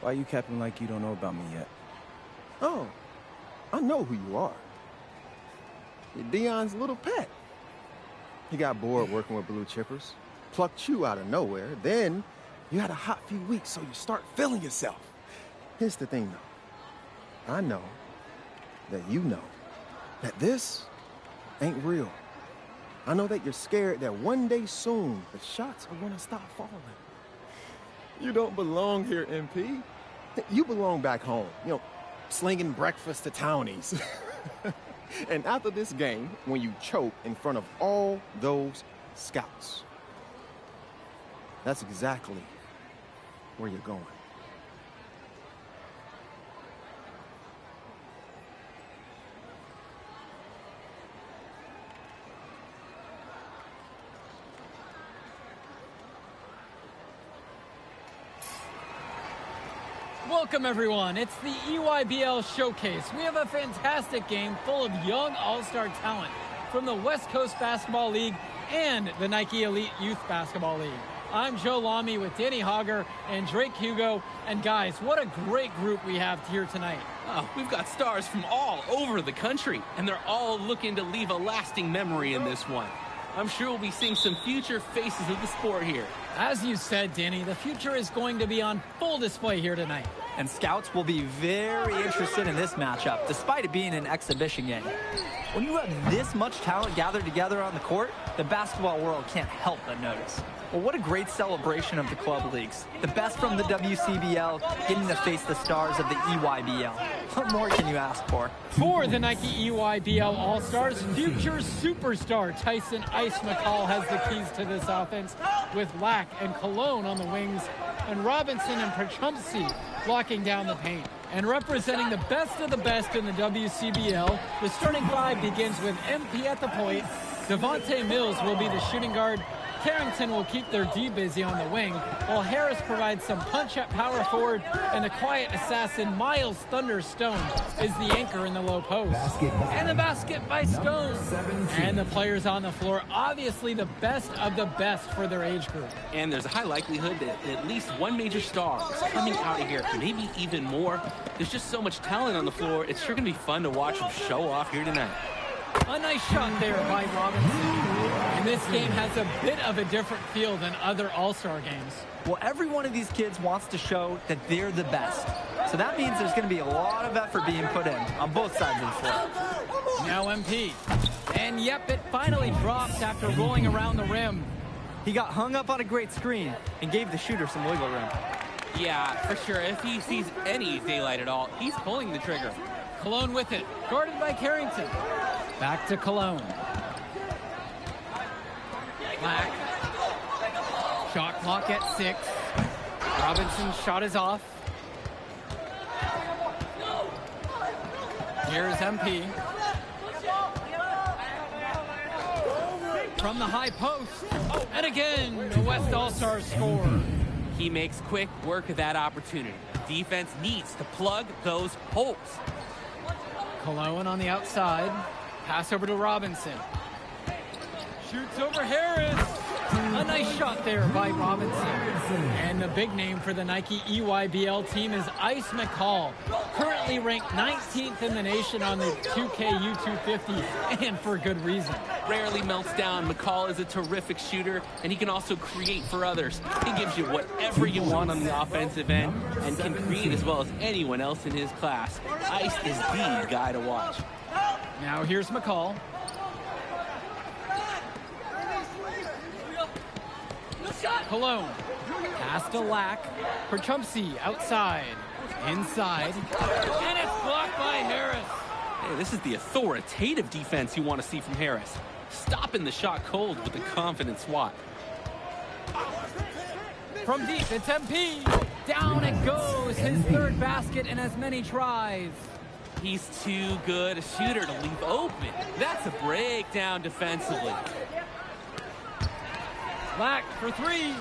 why you capping like you don't know about me yet? Oh, I know who you are. You're Dion's little pet. He got bored working with blue chippers, plucked you out of nowhere, then you had a hot few weeks, so you start feeling yourself. Here's the thing, though. I know that you know that this ain't real. I know that you're scared that one day soon, the shots are gonna stop falling. You don't belong here, MP. You belong back home, slinging breakfast to townies. And after this game, when you choke in front of all those scouts, that's exactly where you're going. Welcome, everyone. It's the EYBL Showcase. We have a fantastic game full of young all-star talent from the West Coast Basketball League and the Nike Elite Youth Basketball League. I'm Joe Lamy with Danny Hogger and Drake Hugo. And guys, what a great group we have here tonight. Oh, we've got stars from all over the country, and they're all looking to leave a lasting memory in this one. I'm sure we'll be seeing some future faces of the sport here. As you said, Danny, the future is going to be on full display here tonight. and scouts will be very interested in this matchup, despite it being an exhibition game. When you have this much talent gathered together on the court, the basketball world can't help but notice. Well, what a great celebration of the club leagues. The best from the WCBL getting to face the stars of the EYBL. What more can you ask for? For the Nike EYBL All-Stars, future superstar Tyson Ice McCall has the keys to this offense, with Lack and Cologne on the wings, and Robinson and Prachumsky locking down the paint. And representing the best of the best in the WCBL, the starting five begins with MP at the point. Devontae Mills will be the shooting guard. Carrington will keep their D busy on the wing, while Harris provides some punch at power forward, and the quiet assassin Miles Thunder Stone is the anchor in the low post. And the basket by Stone. And the players on the floor, obviously the best of the best for their age group. And there's a high likelihood that at least one major star is coming out of here, maybe even more. There's just so much talent on the floor. It's sure going to be fun to watch them show off here tonight. A nice shot there by Robinson. And this game has a bit of a different feel than other All-Star games. Well, every one of these kids wants to show that they're the best. So that means there's going to be a lot of effort being put in on both sides of the floor. Now MP. And yep, it finally drops after rolling around the rim. He got hung up on a great screen and gave the shooter some wiggle room. Yeah, for sure. If he sees any daylight at all, he's pulling the trigger. Cologne with it, guarded by Carrington. Back to Cologne. Black. Shot clock at 6. Robinson's shot is off. Here's MP. From the high post. And again, the West All-Stars score. He makes quick work of that opportunity. Defense needs to plug those holes. Cologne on the outside. Pass over to Robinson. Shoots over Harris. A nice shot there by Robinson. And the big name for the Nike EYBL team is Ice McCall, currently ranked 19th in the nation on the 2K U250, and for good reason. Rarely melts down. McCall is a terrific shooter, and he can also create for others. He gives you whatever you want on the offensive end and can create as well as anyone else in his class. Ice is the guy to watch. Now here's McCall. Cologne. Pass to Lack. Prachumsky outside. Inside. And it's blocked by Harris. Hey, this is the authoritative defense you want to see from Harris. Stopping the shot cold with a confident swat. From deep, it's MP. Down it goes. His third basket in as many tries. He's too good a shooter to leave open. That's a breakdown defensively. Lack for 3.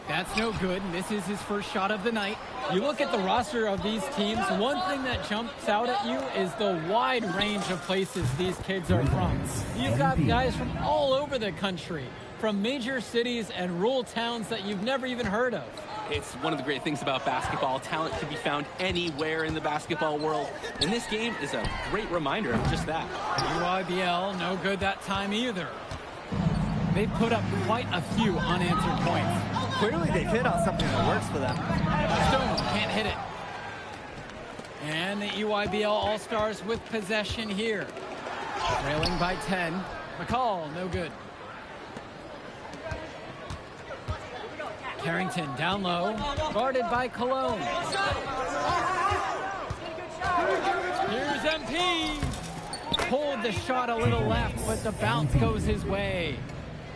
That's no good. Misses his first shot of the night. You look at the roster of these teams, one thing that jumps out at you is the wide range of places these kids are from. You've got guys from all over the country, from major cities and rural towns that you've never even heard of. It's one of the great things about basketball. Talent can be found anywhere in the basketball world, and this game is a great reminder of just that. EYBL, no good that time either. They've put up quite a few unanswered points. Clearly they've hit on something that works for them. Stone can't hit it. And the EYBL All-Stars with possession here. Trailing by 10. McCall, no good. Carrington down low, guarded by Cologne. Here's MP. Pulled the shot a little left, but the bounce goes his way.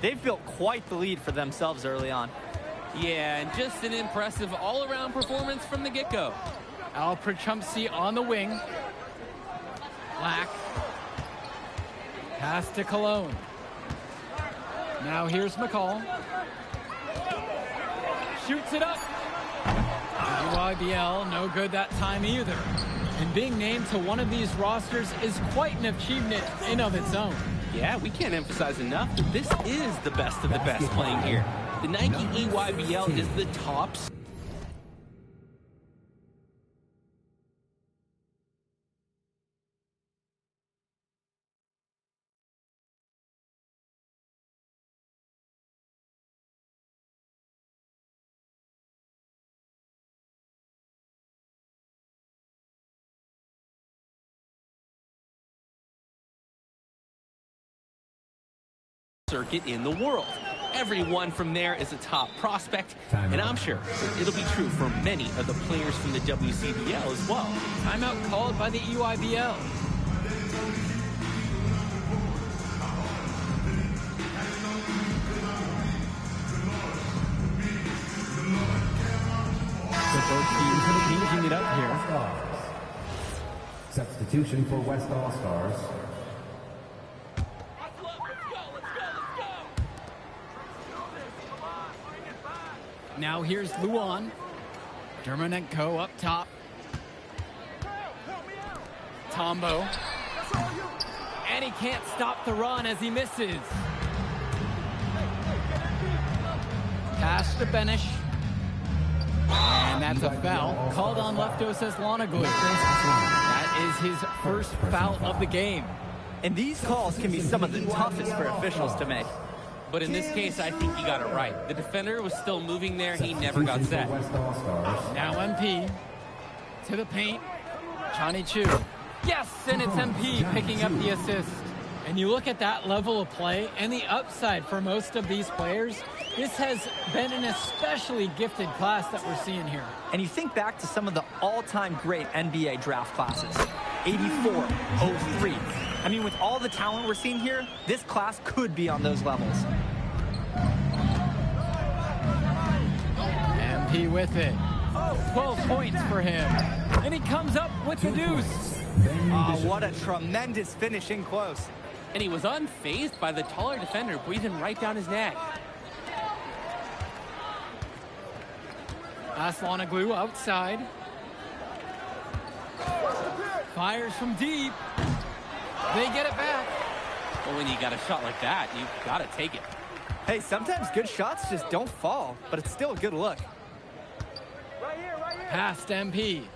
They've built quite the lead for themselves early on. Yeah, and just an impressive all-around performance from the get-go. Al Prachumsky on the wing. Lack. Pass to Cologne. Now here's McCall. Shoots it up. EYBL, no good that time either. And being named to one of these rosters is quite an achievement in of its own. Yeah, we can't emphasize enough that this is the best of the best playing here. The Nike EYBL is the top circuit in the world. Everyone from there is a top prospect, and I'm sure it'll be true for many of the players from the WCBL as well. Timeout called by the EYBL. So both teams changing it up here. Substitution for West All-Stars. Now here's Luan. Dermonenko up top. Tombo. And he can't stop the run as he misses. Pass to Benish. And that's a foul. Called on Leftos Lonaglu. That is his first foul of the game. And these calls can be some of the toughest for officials to make. But in this case, I think he got it right. The defender was still moving there. He never got set. Now MP to the paint. Johnny Chu. Yes, and it's MP picking up the assist. And you look at that level of play and the upside for most of these players. This has been an especially gifted class that we're seeing here. And you think back to some of the all-time great NBA draft classes. 84, 03. I mean, with all the talent we're seeing here, this class could be on those levels. MP with it. 12 points for him. And he comes up with the deuce. Oh, what a tremendous finish in close. And he was unfazed by the taller defender breathing right down his neck. Lonaglu outside. Fires from deep. They get it back. Well, when you got a shot like that, you got to take it. Hey, sometimes good shots just don't fall, but it's still a good look. Past MP.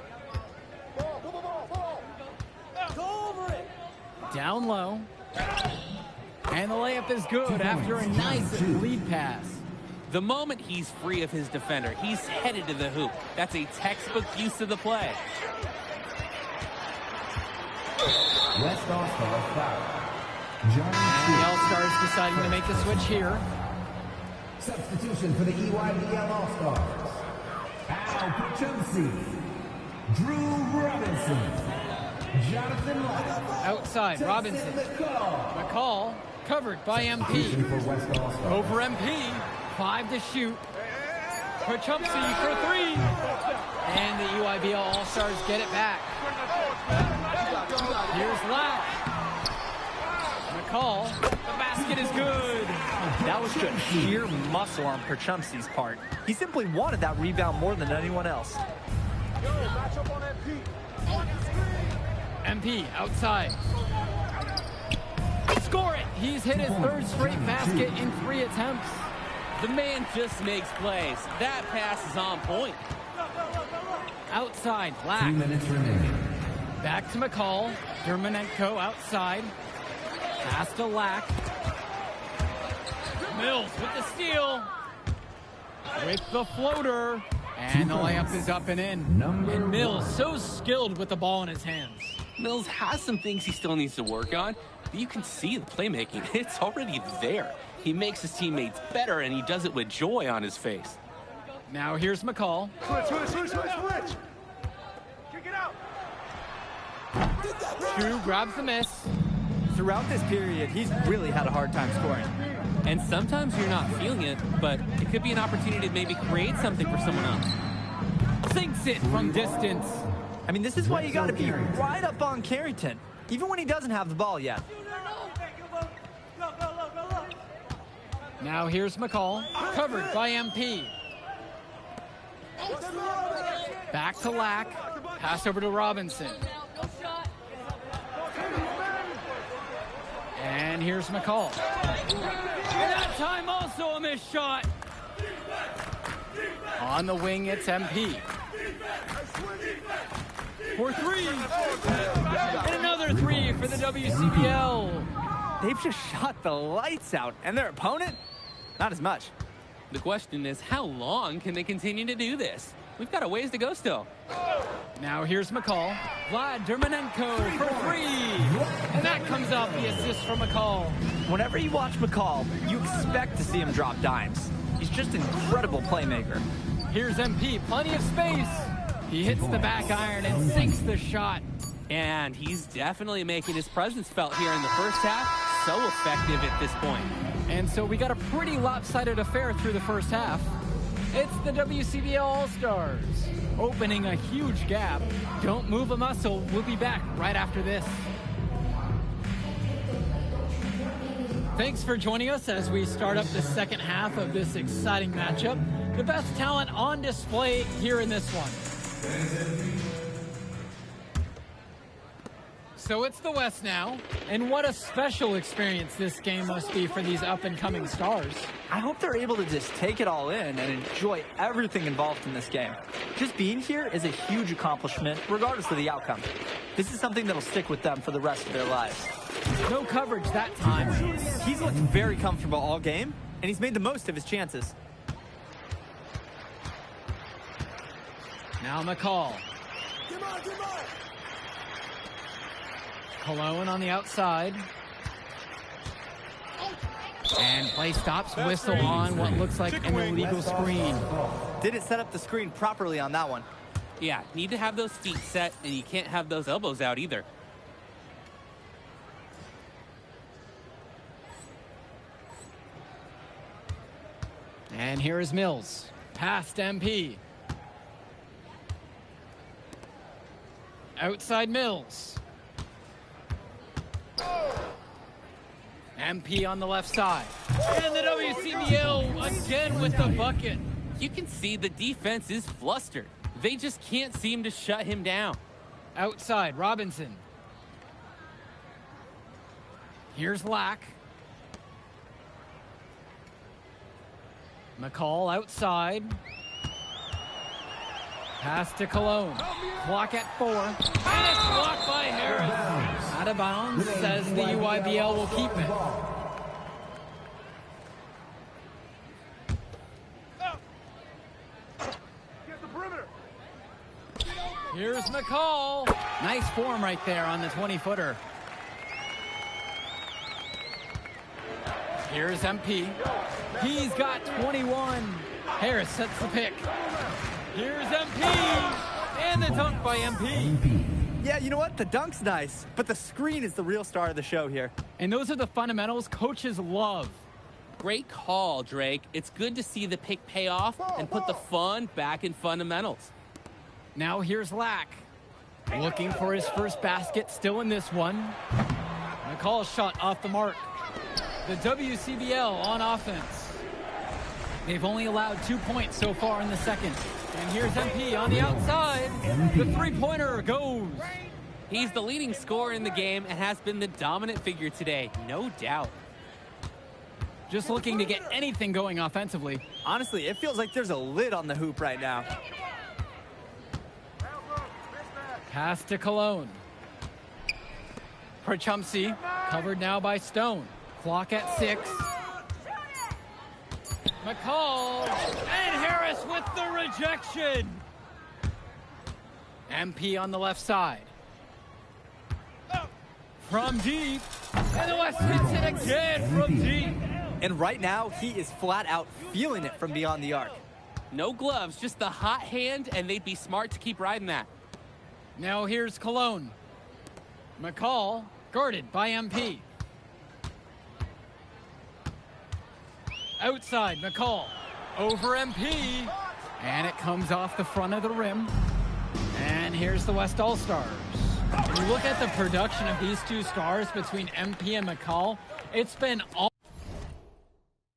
Down low. And the layup is good after a nice lead pass. The moment he's free of his defender, he's headed to the hoop. That's a textbook use of the play. West All-Star foul. And the All-Stars deciding to make the switch here. Substitution for the EYBL All-Stars. Al Puchunsi, Drew Robinson, Jonathan Lott. Outside, Robinson. McCall covered by MP. Over MP. 5 to shoot. Puchunsi for 3. And the EYBL All-Stars get it back. Here's Lack. McCall. The basket is good. That was just sheer muscle on Puchunsi's part. He simply wanted that rebound more than anyone else. MP outside. Score it! He's hit his third straight basket in 3 attempts. The man just makes plays. That pass is on point. Outside, Lack. 2 minutes remaining. Back to McCall. Dermonenko outside. Pass to Lack. Mills with the steal. With the floater. And the layup is up and in. And Mills so skilled with the ball in his hands. Mills has some things he still needs to work on, but you can see the playmaking. It's already there. He makes his teammates better, and he does it with joy on his face. Now here's McCall. Switch. Kick it out. Chu grabs the miss. Throughout this period, he's really had a hard time scoring. And sometimes you're not feeling it, but it could be an opportunity to maybe create something for someone else. Sinks it from distance. I mean, this is why you got to be right up on Carrington, even when he doesn't have the ball yet. Now here's McCall, covered by MP. Back to Lack, pass over to Robinson. And here's McCall. And that time also a missed shot. On the wing, it's MP. For 3. And another 3 for the WCBL. They've just shot the lights out, and their opponent, not as much. The question is, how long can they continue to do this? We've got a ways to go still. Now here's McCall. Vlad Dermonenko for 3. And that comes off the assist from McCall. Whenever you watch McCall, you expect to see him drop dimes. He's just an incredible playmaker. Here's MP, plenty of space. He hits the back iron and sinks the shot. And he's definitely making his presence felt here in the first half. So effective at this point. And so we got a pretty lopsided affair through the first half. It's the WCBL All-Stars, opening a huge gap. Don't move a muscle. We'll be back right after this. Thanks for joining us as we start up the second half of this exciting matchup. The best talent on display here in this one. So it's the West now, and what a special experience this game must be for these up-and-coming stars. I hope they're able to just take it all in and enjoy everything involved in this game. Just being here is a huge accomplishment, regardless of the outcome. This is something that'll stick with them for the rest of their lives. No coverage that time. He's looked very comfortable all game, and he's made the most of his chances. Now McCall. Cologne on the outside. And play stops, whistle on what looks like an illegal screen. Didn't set up the screen properly on that one. Yeah, need to have those feet set, and you can't have those elbows out either. And here is Mills. Past MP. Outside Mills. MP on the left side. And the WCBL again with the bucket. You can see the defense is flustered. They just can't seem to shut him down. Outside, Robinson. Here's Lack. McCall outside. Pass to Cologne. Clock at 4. And it's blocked by Harris. Out of bounds, says the UIBL will keep it. Get the perimeter. Here's McCall. Nice form right there on the 20-footer. Here's MP. He's got 21. Harris sets the pick. Here's MP. And the dunk by MP. Yeah, you know what? The dunk's nice, but the screen is the real star of the show here. And those are the fundamentals coaches love. Great call, Drake. It's good to see the pick pay off and put the fun back in fundamentals. Now here's Lack. Looking for his first basket, still in this one. McCall's shot off the mark. The WCBL on offense. They've only allowed 2 points so far in the second. And here's MP on the outside. The three-pointer goes. He's the leading scorer in the game and has been the dominant figure today, no doubt. Just looking to get anything going offensively. Honestly, it feels like there's a lid on the hoop right now. Pass to Cologne. Chumsey, covered now by Stone. Clock at 6. McCall and Harris with the rejection. MP on the left side. From deep. And the West hits it again from deep. And right now, he is flat out feeling it from beyond the arc. No gloves, just the hot hand, and they'd be smart to keep riding that. Now here's Cologne. McCall guarded by MP. Outside, McCall. Over MP. And it comes off the front of the rim. And here's the West All-Stars. When you look at the production of these two stars between MP and McCall, it's been all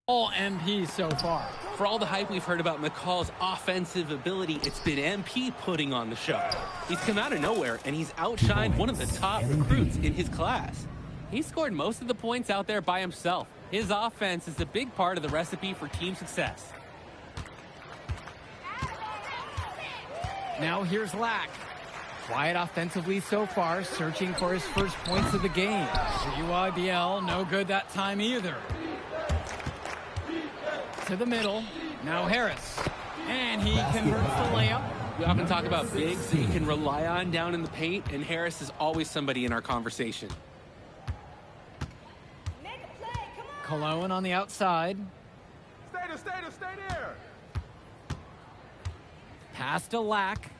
MP so far. For all the hype we've heard about McCall's offensive ability, it's been MP putting on the show. He's come out of nowhere, and he's outshined one of the top recruits in his class. He scored most of the points out there by himself. His offense is a big part of the recipe for team success. Now here's Lack. Quiet offensively so far, searching for his first points of the game. The UIBL, no good that time either. To the middle. Now Harris. And he converts the layup. We often talk about bigs that you can rely on down in the paint, and Harris is always somebody in our conversation. Cologne on the outside. Stay there, stay there, stay there. Pass to Lack.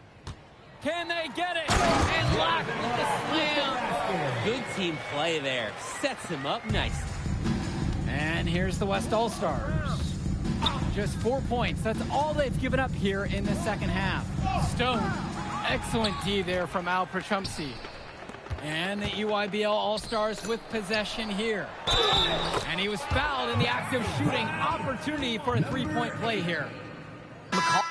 Can they get it? And Lack with the slam. Good team play there. Sets him up nicely. And here's the West All-Stars. Just 4 points. That's all they've given up here in the second half. Stone, excellent D there from Al Prachumsi. And the EYBL All-Stars with possession here. And he was fouled in the act of shooting. Opportunity for a three-point play here. McCall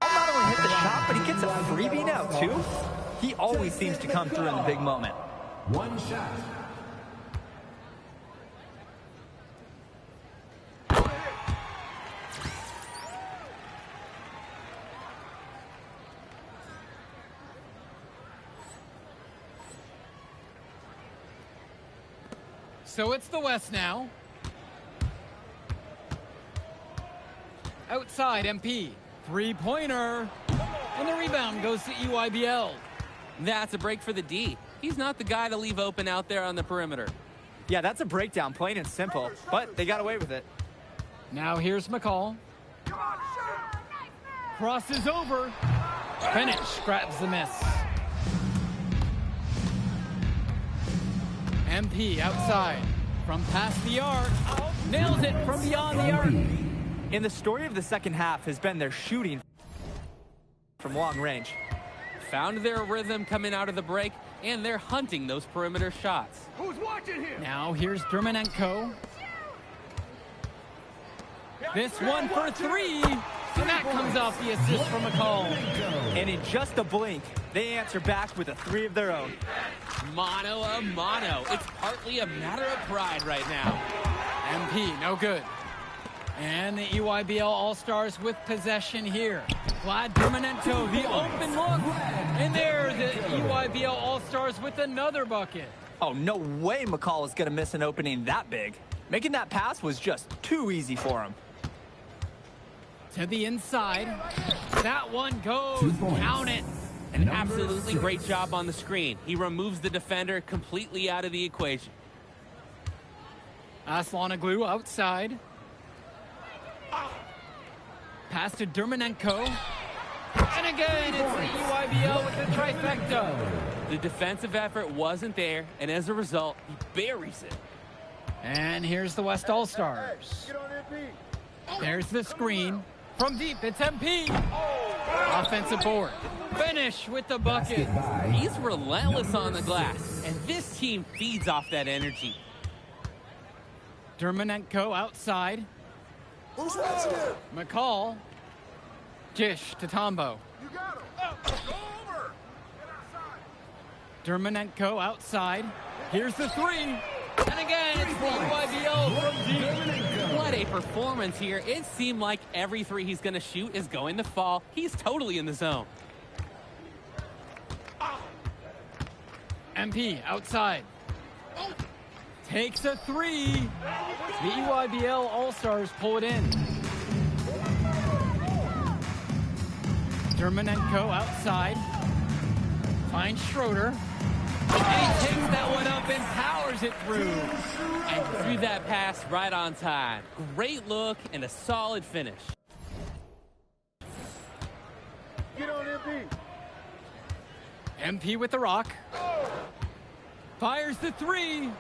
not only hit the shot, but he gets a freebie now, too. He always seems to come through in the big moment. One shot. So it's the West now. Outside, MP. Three-pointer. And the rebound goes to EYBL. That's a break for the D. He's not the guy to leave open out there on the perimeter. Yeah, that's a breakdown, plain and simple. But they got away with it. Now here's McCall. Crosses over. Finish grabs the miss. MP outside. From past the arc. Nails it from beyond the arc. And the story of the second half has been their shooting from long range. Found their rhythm coming out of the break, and they're hunting those perimeter shots. Who's watching here? Now here's Dermanenko. This one for three. And that comes off the assist from McCall. And in just a blink, they answer back with a three of their own. Mano a mano. It's partly a matter of pride right now. MP, no good. And the EYBL All-Stars with possession here. Vlad Dermanenko, the open look. And there, the EYBL All-Stars with another bucket. Oh, no way McCall is going to miss an opening that big. Making that pass was just too easy for him. To the inside. That one goes. Count it. An absolutely great job on the screen. He removes the defender completely out of the equation. Aslanoglu outside. Pass to Dermanenko. And again, it's the EYBL with the trifecta. The defensive effort wasn't there, and as a result, he buries it. And here's the West All-Stars. There's the screen. From deep, it's MP. Offensive board. Finish with the bucket. He's relentless on the glass, and this team feeds off that energy. Dermanenko outside. Who's watching here? McCall. Jish to Tombo. You got him. Go over. Dermanenko outside. Here's the three. And again, it's the EYBL from deep. What a performance here. It seemed like every three he's going to shoot is going to fall. He's totally in the zone. MP outside. Takes a three. The EYBL All-Stars pull it in. Dermanenko outside. Finds Schroeder. And he takes that one up and powers it through. And threw that pass right on time. Great look and a solid finish. Get on MP. MP with the rock. Fires the three.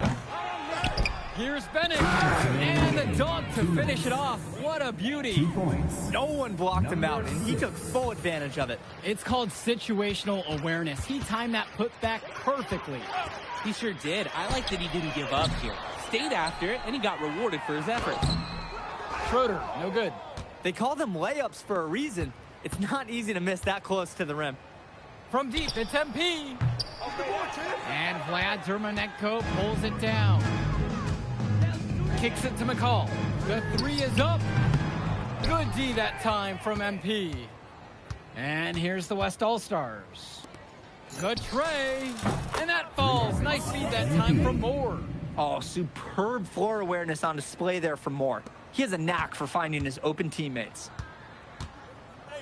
Here's Bennett. And the dunk to finish it off. What a beauty. 2 points. No one blocked him out, and he took full advantage of it. It's called situational awareness. He timed that putback perfectly. He sure did. I like that he didn't give up here. Stayed after it, and he got rewarded for his efforts. Schroeder, no good. They call them layups for a reason. It's not easy to miss that close to the rim. From deep, it's MP. And Vlad Dermanenko pulls it down. Kicks it to McCall. The three is up. Good D that time from MP. And here's the West All-Stars. The tray. And that falls. Nice feed that time from Moore. Oh, superb floor awareness on display there from Moore. He has a knack for finding his open teammates.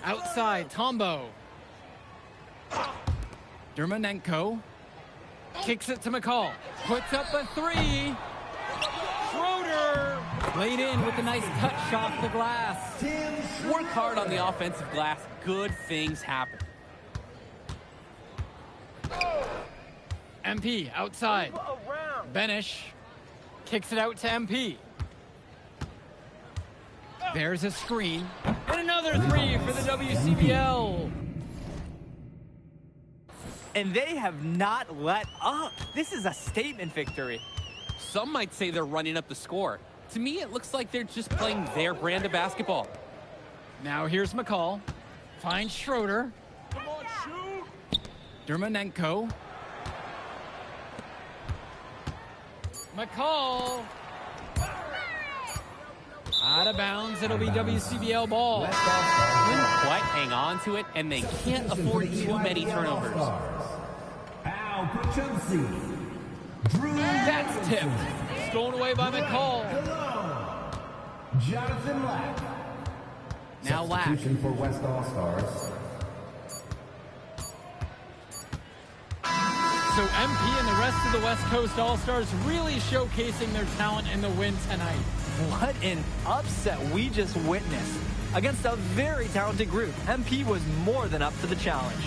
Outside, Tombo. Dermanenko. Kicks it to McCall. Puts up a three. Schroeder laid in with a nice touch off the glass. Work hard on the offensive glass. Good things happen. MP outside. Benish kicks it out to MP. There's a screen. And another three for the WCBL. And they have not let up. This is a statement victory. Some might say they're running up the score. To me, it looks like they're just playing their brand of basketball. Now here's McCall. Finds Schroeder. Come on, shoot! Dermanenko. McCall. Out of bounds. It'll be WCBL ball. Couldn't quite hang on to it, and they can't afford too many turnovers. Al Kuchumsi. Drew. That's tipped. Stolen away by McCall. Jonathan Lack. Now Lack. Substitution for West All-Stars. So MP and the rest of the West Coast All-Stars really showcasing their talent in the win tonight. What an upset we just witnessed. Against a very talented group, MP was more than up for the challenge.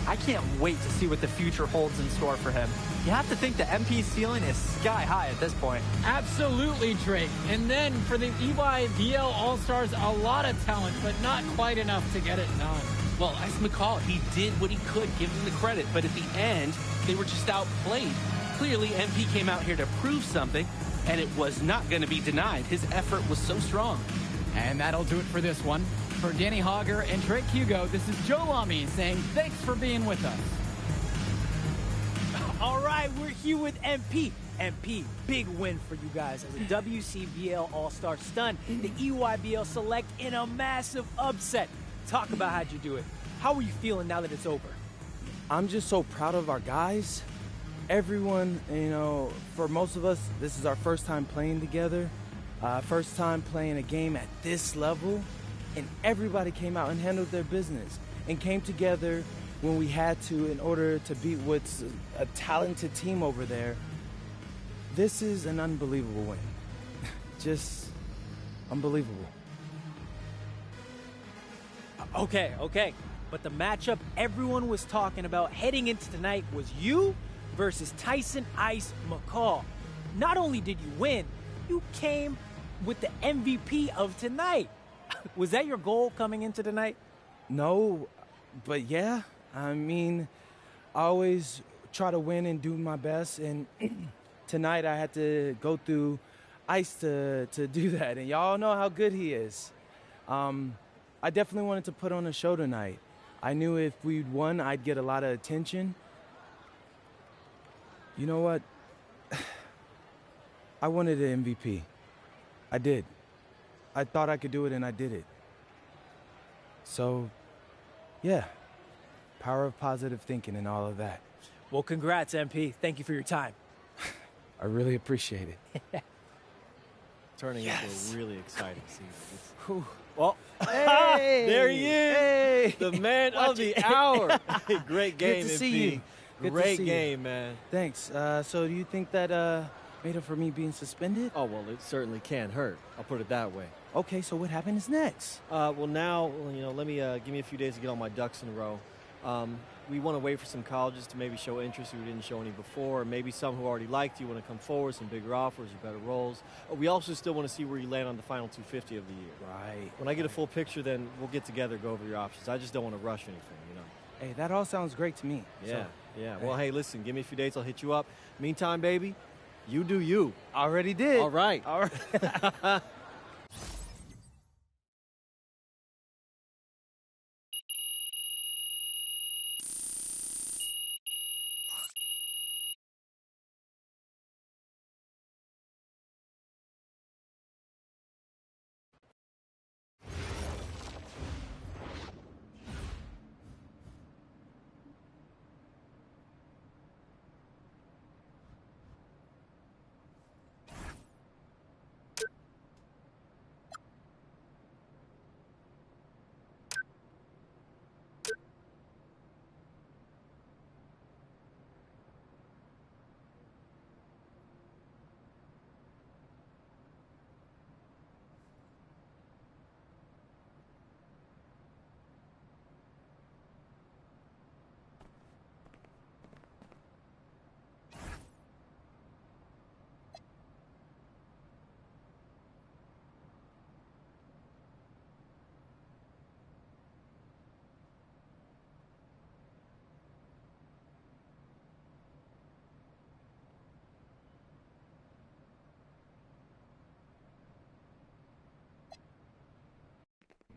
I can't wait to see what the future holds in store for him. You have to think the MP ceiling is sky high at this point. Absolutely, Drake. And then for the EYBL All-Stars, a lot of talent, but not quite enough to get it done. Well, as McCall, he did what he could, give him the credit, but at the end, they were just outplayed. Clearly, MP came out here to prove something, and it was not going to be denied. His effort was so strong. And that'll do it for this one. For Danny Hogger and Drake Hugo, this is Joe Lamy saying thanks for being with us. All right, we're here with MP. MP, big win for you guys as a WCBL All-Star stun. The EYBL Select in a massive upset. Talk about how'd you do it. How are you feeling now that it's over? I'm just so proud of our guys. Everyone, you know, for most of us, this is our first time playing together. First time playing a game at this level. And everybody came out and handled their business and came together when we had to in order to beat what's a talented team over there. This is an unbelievable win. Just unbelievable. Okay. But the matchup everyone was talking about heading into tonight was you versus Tyson Ice McCall. Not only did you win, you came with the MVP of tonight. Was that your goal coming into tonight? No, but yeah. I mean, I always try to win and do my best, and tonight I had to go through Ice to do that, and y'all know how good he is. I definitely wanted to put on a show tonight. I knew if we'd won, I'd get a lot of attention. You know what? I wanted an MVP. I did. I thought I could do it, and I did it. So, yeah. Power of positive thinking and all of that. Well, congrats, MP. Thank you for your time. I really appreciate it. Turning into a really exciting season. Well, hey, there he is, hey. the man of the hour. Great game, Good to see MP. you. Good Great to see game, you. man. Thanks. So do you think that made up for me being suspended? Oh, well, it certainly can't hurt. I'll put it that way. Okay, so what happens next? Well, now, you know, let me give me a few days to get all my ducks in a row. We want to wait for some colleges to maybe show interest who didn't show any before, or maybe some who already liked you want to come forward, some bigger offers or better roles. We also still want to see where you land on the final 250 of the year. Right. When I get a full picture, then we'll get together, go over your options. I just don't want to rush anything, you know. Hey, that all sounds great to me. Yeah, So, yeah. Well, hey, listen, give me a few days, I'll hit you up. Meantime, baby, you do you. Already did. All right. All right.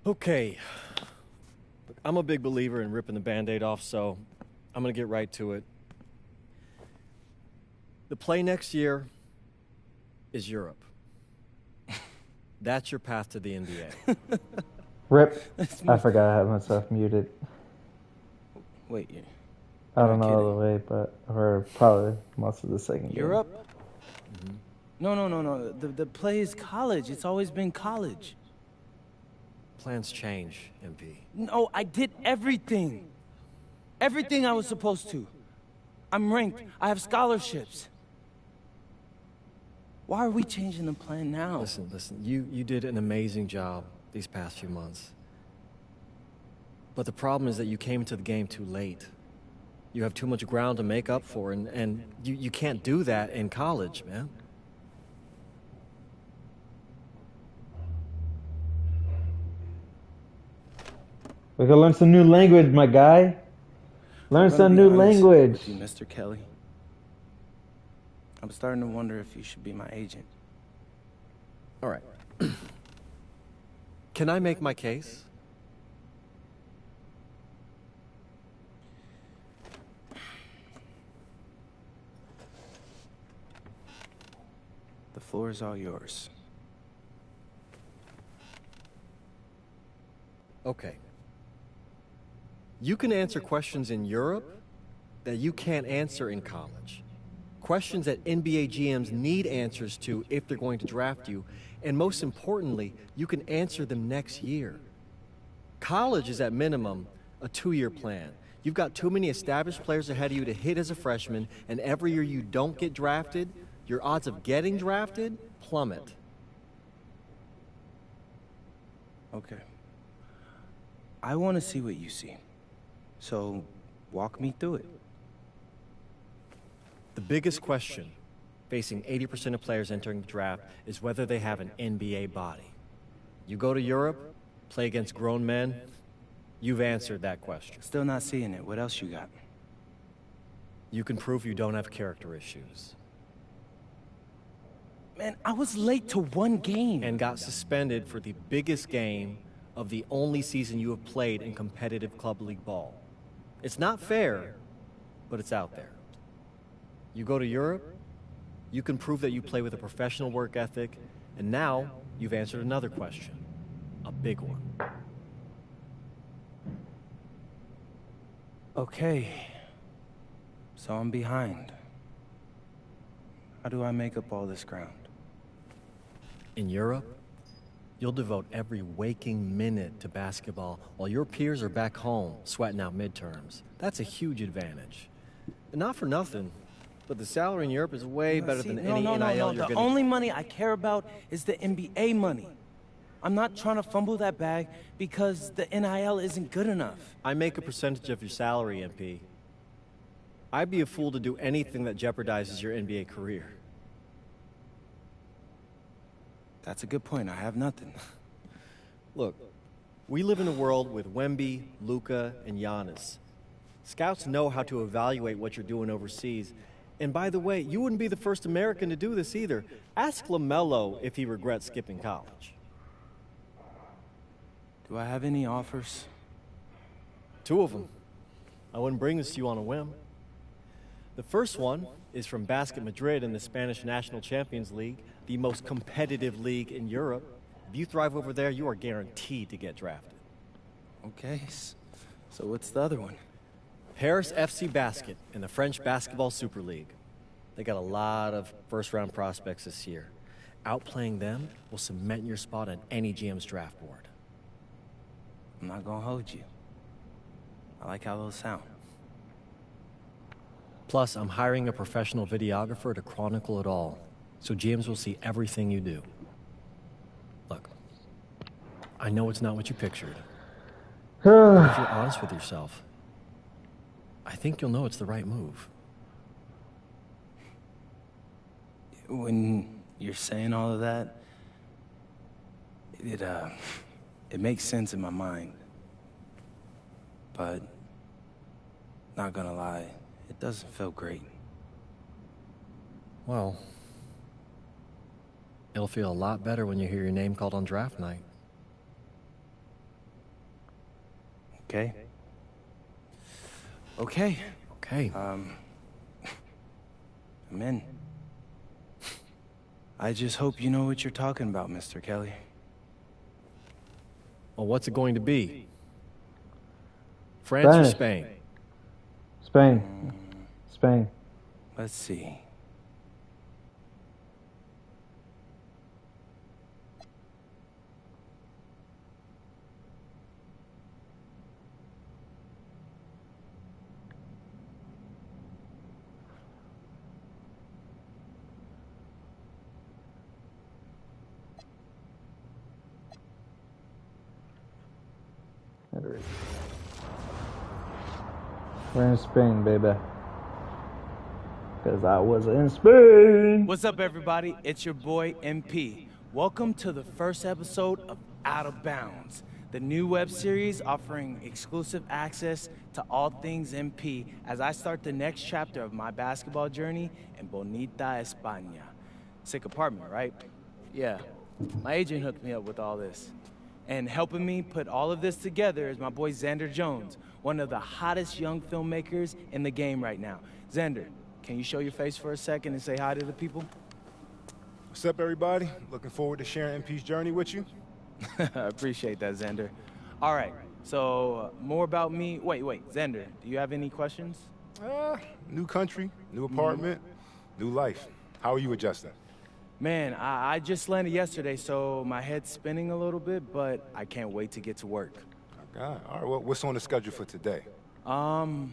Okay. Look, I'm a big believer in ripping the Band-Aid off, so I'm going to get right to it. The play next year is Europe. That's your path to the NBA. Rip. I forgot I had myself muted. Wait, I don't know all the way, but or probably most of the second game. Europe? No. The play is college. It's always been college. Plans change, MP. No, I did everything. Everything I was supposed to. I'm ranked. I have scholarships. Why are we changing the plan now? Listen. You did an amazing job these past few months. But the problem is that you came into the game too late. You have too much ground to make up for, and you can't do that in college, man. We can learn some new language, my guy. Learn some new language. With you, Mr. Kelly. I'm starting to wonder if you should be my agent. All right. Can I make my case? The floor is all yours. Okay. You can answer questions in Europe that you can't answer in college. Questions that NBA GMs need answers to if they're going to draft you. And most importantly, you can answer them next year. College is at minimum a 2-year plan. You've got too many established players ahead of you to hit as a freshman, and every year you don't get drafted, your odds of getting drafted plummet. Okay. I want to see what you see. So, walk me through it. The biggest question facing 80% of players entering the draft is whether they have an NBA body. You go to Europe, play against grown men, you've answered that question. Still not seeing it. What else you got? You can prove you don't have character issues. Man, I was late to one game. And got suspended for the biggest game of the only season you have played in competitive club league ball. It's not fair, but it's out there. You go to Europe, you can prove that you play with a professional work ethic, and now you've answered another question, a big one. Okay, so I'm behind. How do I make up all this ground? In Europe, you'll devote every waking minute to basketball while your peers are back home sweating out midterms. That's a huge advantage. And not for nothing, but the salary in Europe is way better than any NIL you're The gonna... only money I care about is the NBA money. I'm not trying to fumble that bag because the NIL isn't good enough. I make a percentage of your salary, MP. I'd be a fool to do anything that jeopardizes your NBA career. That's a good point. I have nothing. Look, we live in a world with Wemby, Luka, and Giannis. Scouts know how to evaluate what you're doing overseas. And by the way, you wouldn't be the first American to do this either. Ask LaMelo if he regrets skipping college. Do I have any offers? 2 of them. I wouldn't bring this to you on a whim. The first one is from Basket Madrid in the Spanish National Champions League, the most competitive league in Europe. If you thrive over there, you are guaranteed to get drafted. Okay, so what's the other one? Paris FC Basket in the French Basketball Super League. They got a lot of first-round prospects this year. Outplaying them will cement your spot on any GM's draft board. I'm not gonna hold you. I like how those sound. Plus, I'm hiring a professional videographer to chronicle it all, so GMs will see everything you do. Look, I know it's not what you pictured. But if you're honest with yourself, I think you'll know it's the right move. When you're saying all of that, it makes sense in my mind. But, not gonna lie, it doesn't feel great. Well, it'll feel a lot better when you hear your name called on draft night. okay? Okay. Okay. I'm in. I just hope you know what you're talking about, Mr. Kelly. Well, what's it going to be? France or Spanish. Spain? Spain. Let's see. We're in Spain, baby. Because I was in Spain. What's up, everybody? It's your boy, MP. Welcome to the first episode of Out of Bounds, the new web series offering exclusive access to all things MP as I start the next chapter of my basketball journey in Bonita, España. Sick apartment, right? Yeah. My agent hooked me up with all this. And helping me put all of this together is my boy Xander Jones, one of the hottest young filmmakers in the game right now. Xander, can you show your face for a second and say hi to the people? What's up, everybody? Looking forward to sharing MP's journey with you. I appreciate that, Xander. All right, so more about me. Wait, Xander, do you have any questions? New country, new apartment, new life. How are you adjusting? Man, I just landed yesterday, so my head's spinning a little bit, but I can't wait to get to work. All right, well, what's on the schedule for today? I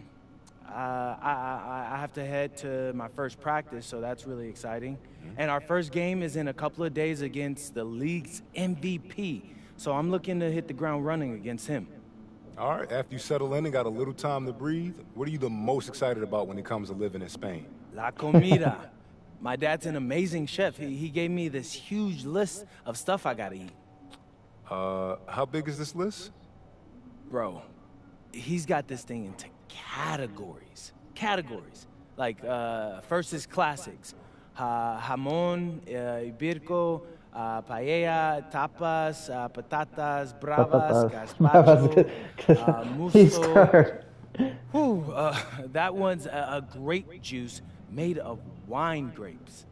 have to head to my first practice, so that's really exciting. And our first game is in a couple of days against the league's MVP, so I'm looking to hit the ground running against him. All right, after you settle in and got a little time to breathe, what are you the most excited about when it comes to living in Spain? La comida. My dad's an amazing chef. He gave me this huge list of stuff I gotta eat. How big is this list? Bro, he's got this thing into categories. Like, first is classics. Jamón, ibirco, paella, tapas, patatas, bravas, gazpacho, musto. That one's a grape juice made of wine grapes.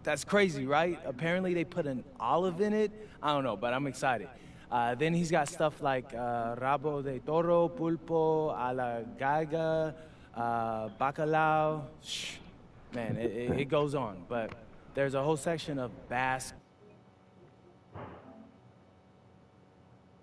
That's crazy, right? Apparently they put an olive in it. I don't know, but I'm excited. Then he's got stuff like rabo de toro, pulpo, a la galga, bacalao. Man, it goes on. But there's a whole section of Basque.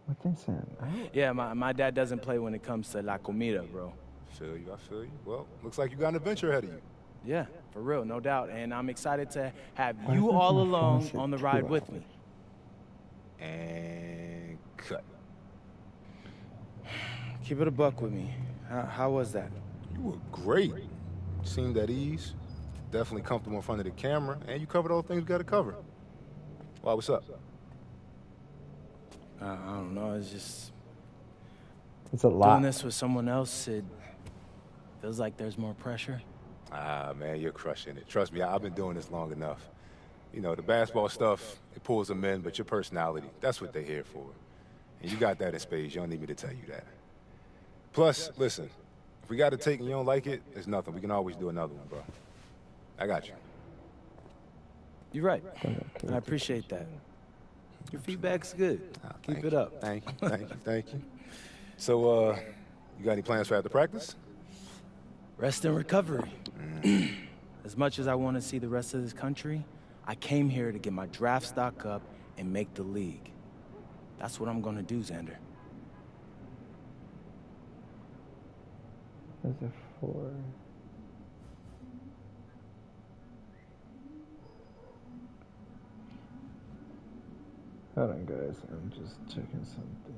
What they saying? Yeah, my dad doesn't play when it comes to la comida, bro. I feel you. Well, looks like you got an adventure ahead of you. Yeah, for real, no doubt. And I'm excited to have you all along on the ride with me. And cut. Keep it a buck with me. How was that? You were great. Seemed at ease. Definitely comfortable in front of the camera. And you covered all the things you got to cover. Why, what's up? I don't know. It's just... It's a lot. Doing this with someone else, it feels like there's more pressure. Man, you're crushing it. Trust me, I've been doing this long enough. You know, the basketball stuff, it pulls them in, but your personality, that's what they're here for. And you got that in spades. You don't need me to tell you that. Plus, listen, if we got to take and you don't like it, it's nothing. We can always do another one, bro. I got you. You're right. I appreciate that. Your feedback's good. Keep it up. Thank you. So, you got any plans for after practice? Rest and recovery. As much as I want to see the rest of this country, I came here to get my draft stock up and make the league. That's what I'm going to do, Xander. There's a 4. Hold on, guys. I'm just checking something.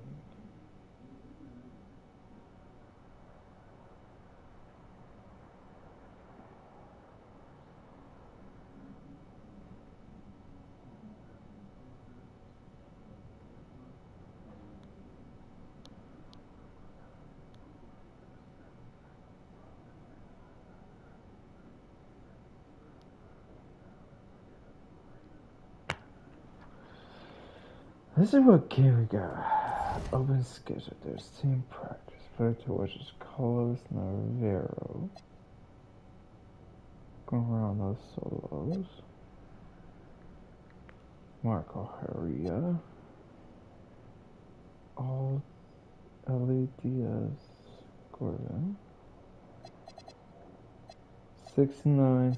This is what game we got. Open schedule. There's team practice. Victor watches Carlos Navarro. Going around those solos. Marco Heria. All Ellie Diaz Gordon. 6'9",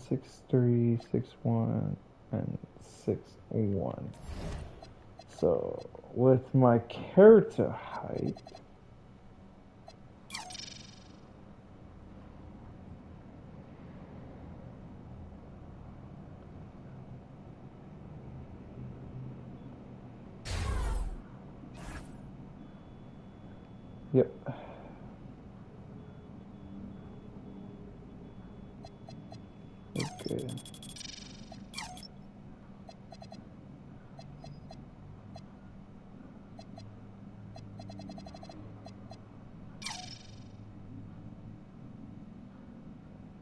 6'3", 6'1", and 6'1". So, with my character height, yep. Okay.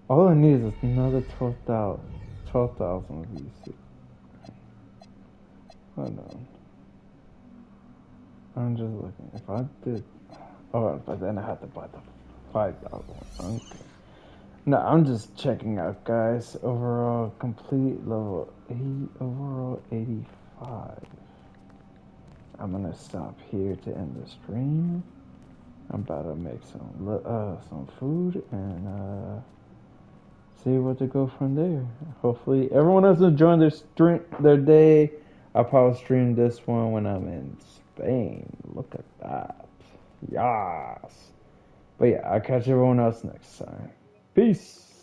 All I need is another 12,000 VC. Hold on. I'm just looking. If I did... Oh, but then I have to buy the 5,000. Okay. No, I'm just checking out, guys. Overall, complete level 8, overall 85. I'm gonna stop here to end the stream. I'm about to make some food and see what to go from there. Hopefully, everyone else enjoying their day. I'll probably stream this one when I'm in Spain. Look at that. Yes. But yeah, I'll catch everyone else next time. Peace.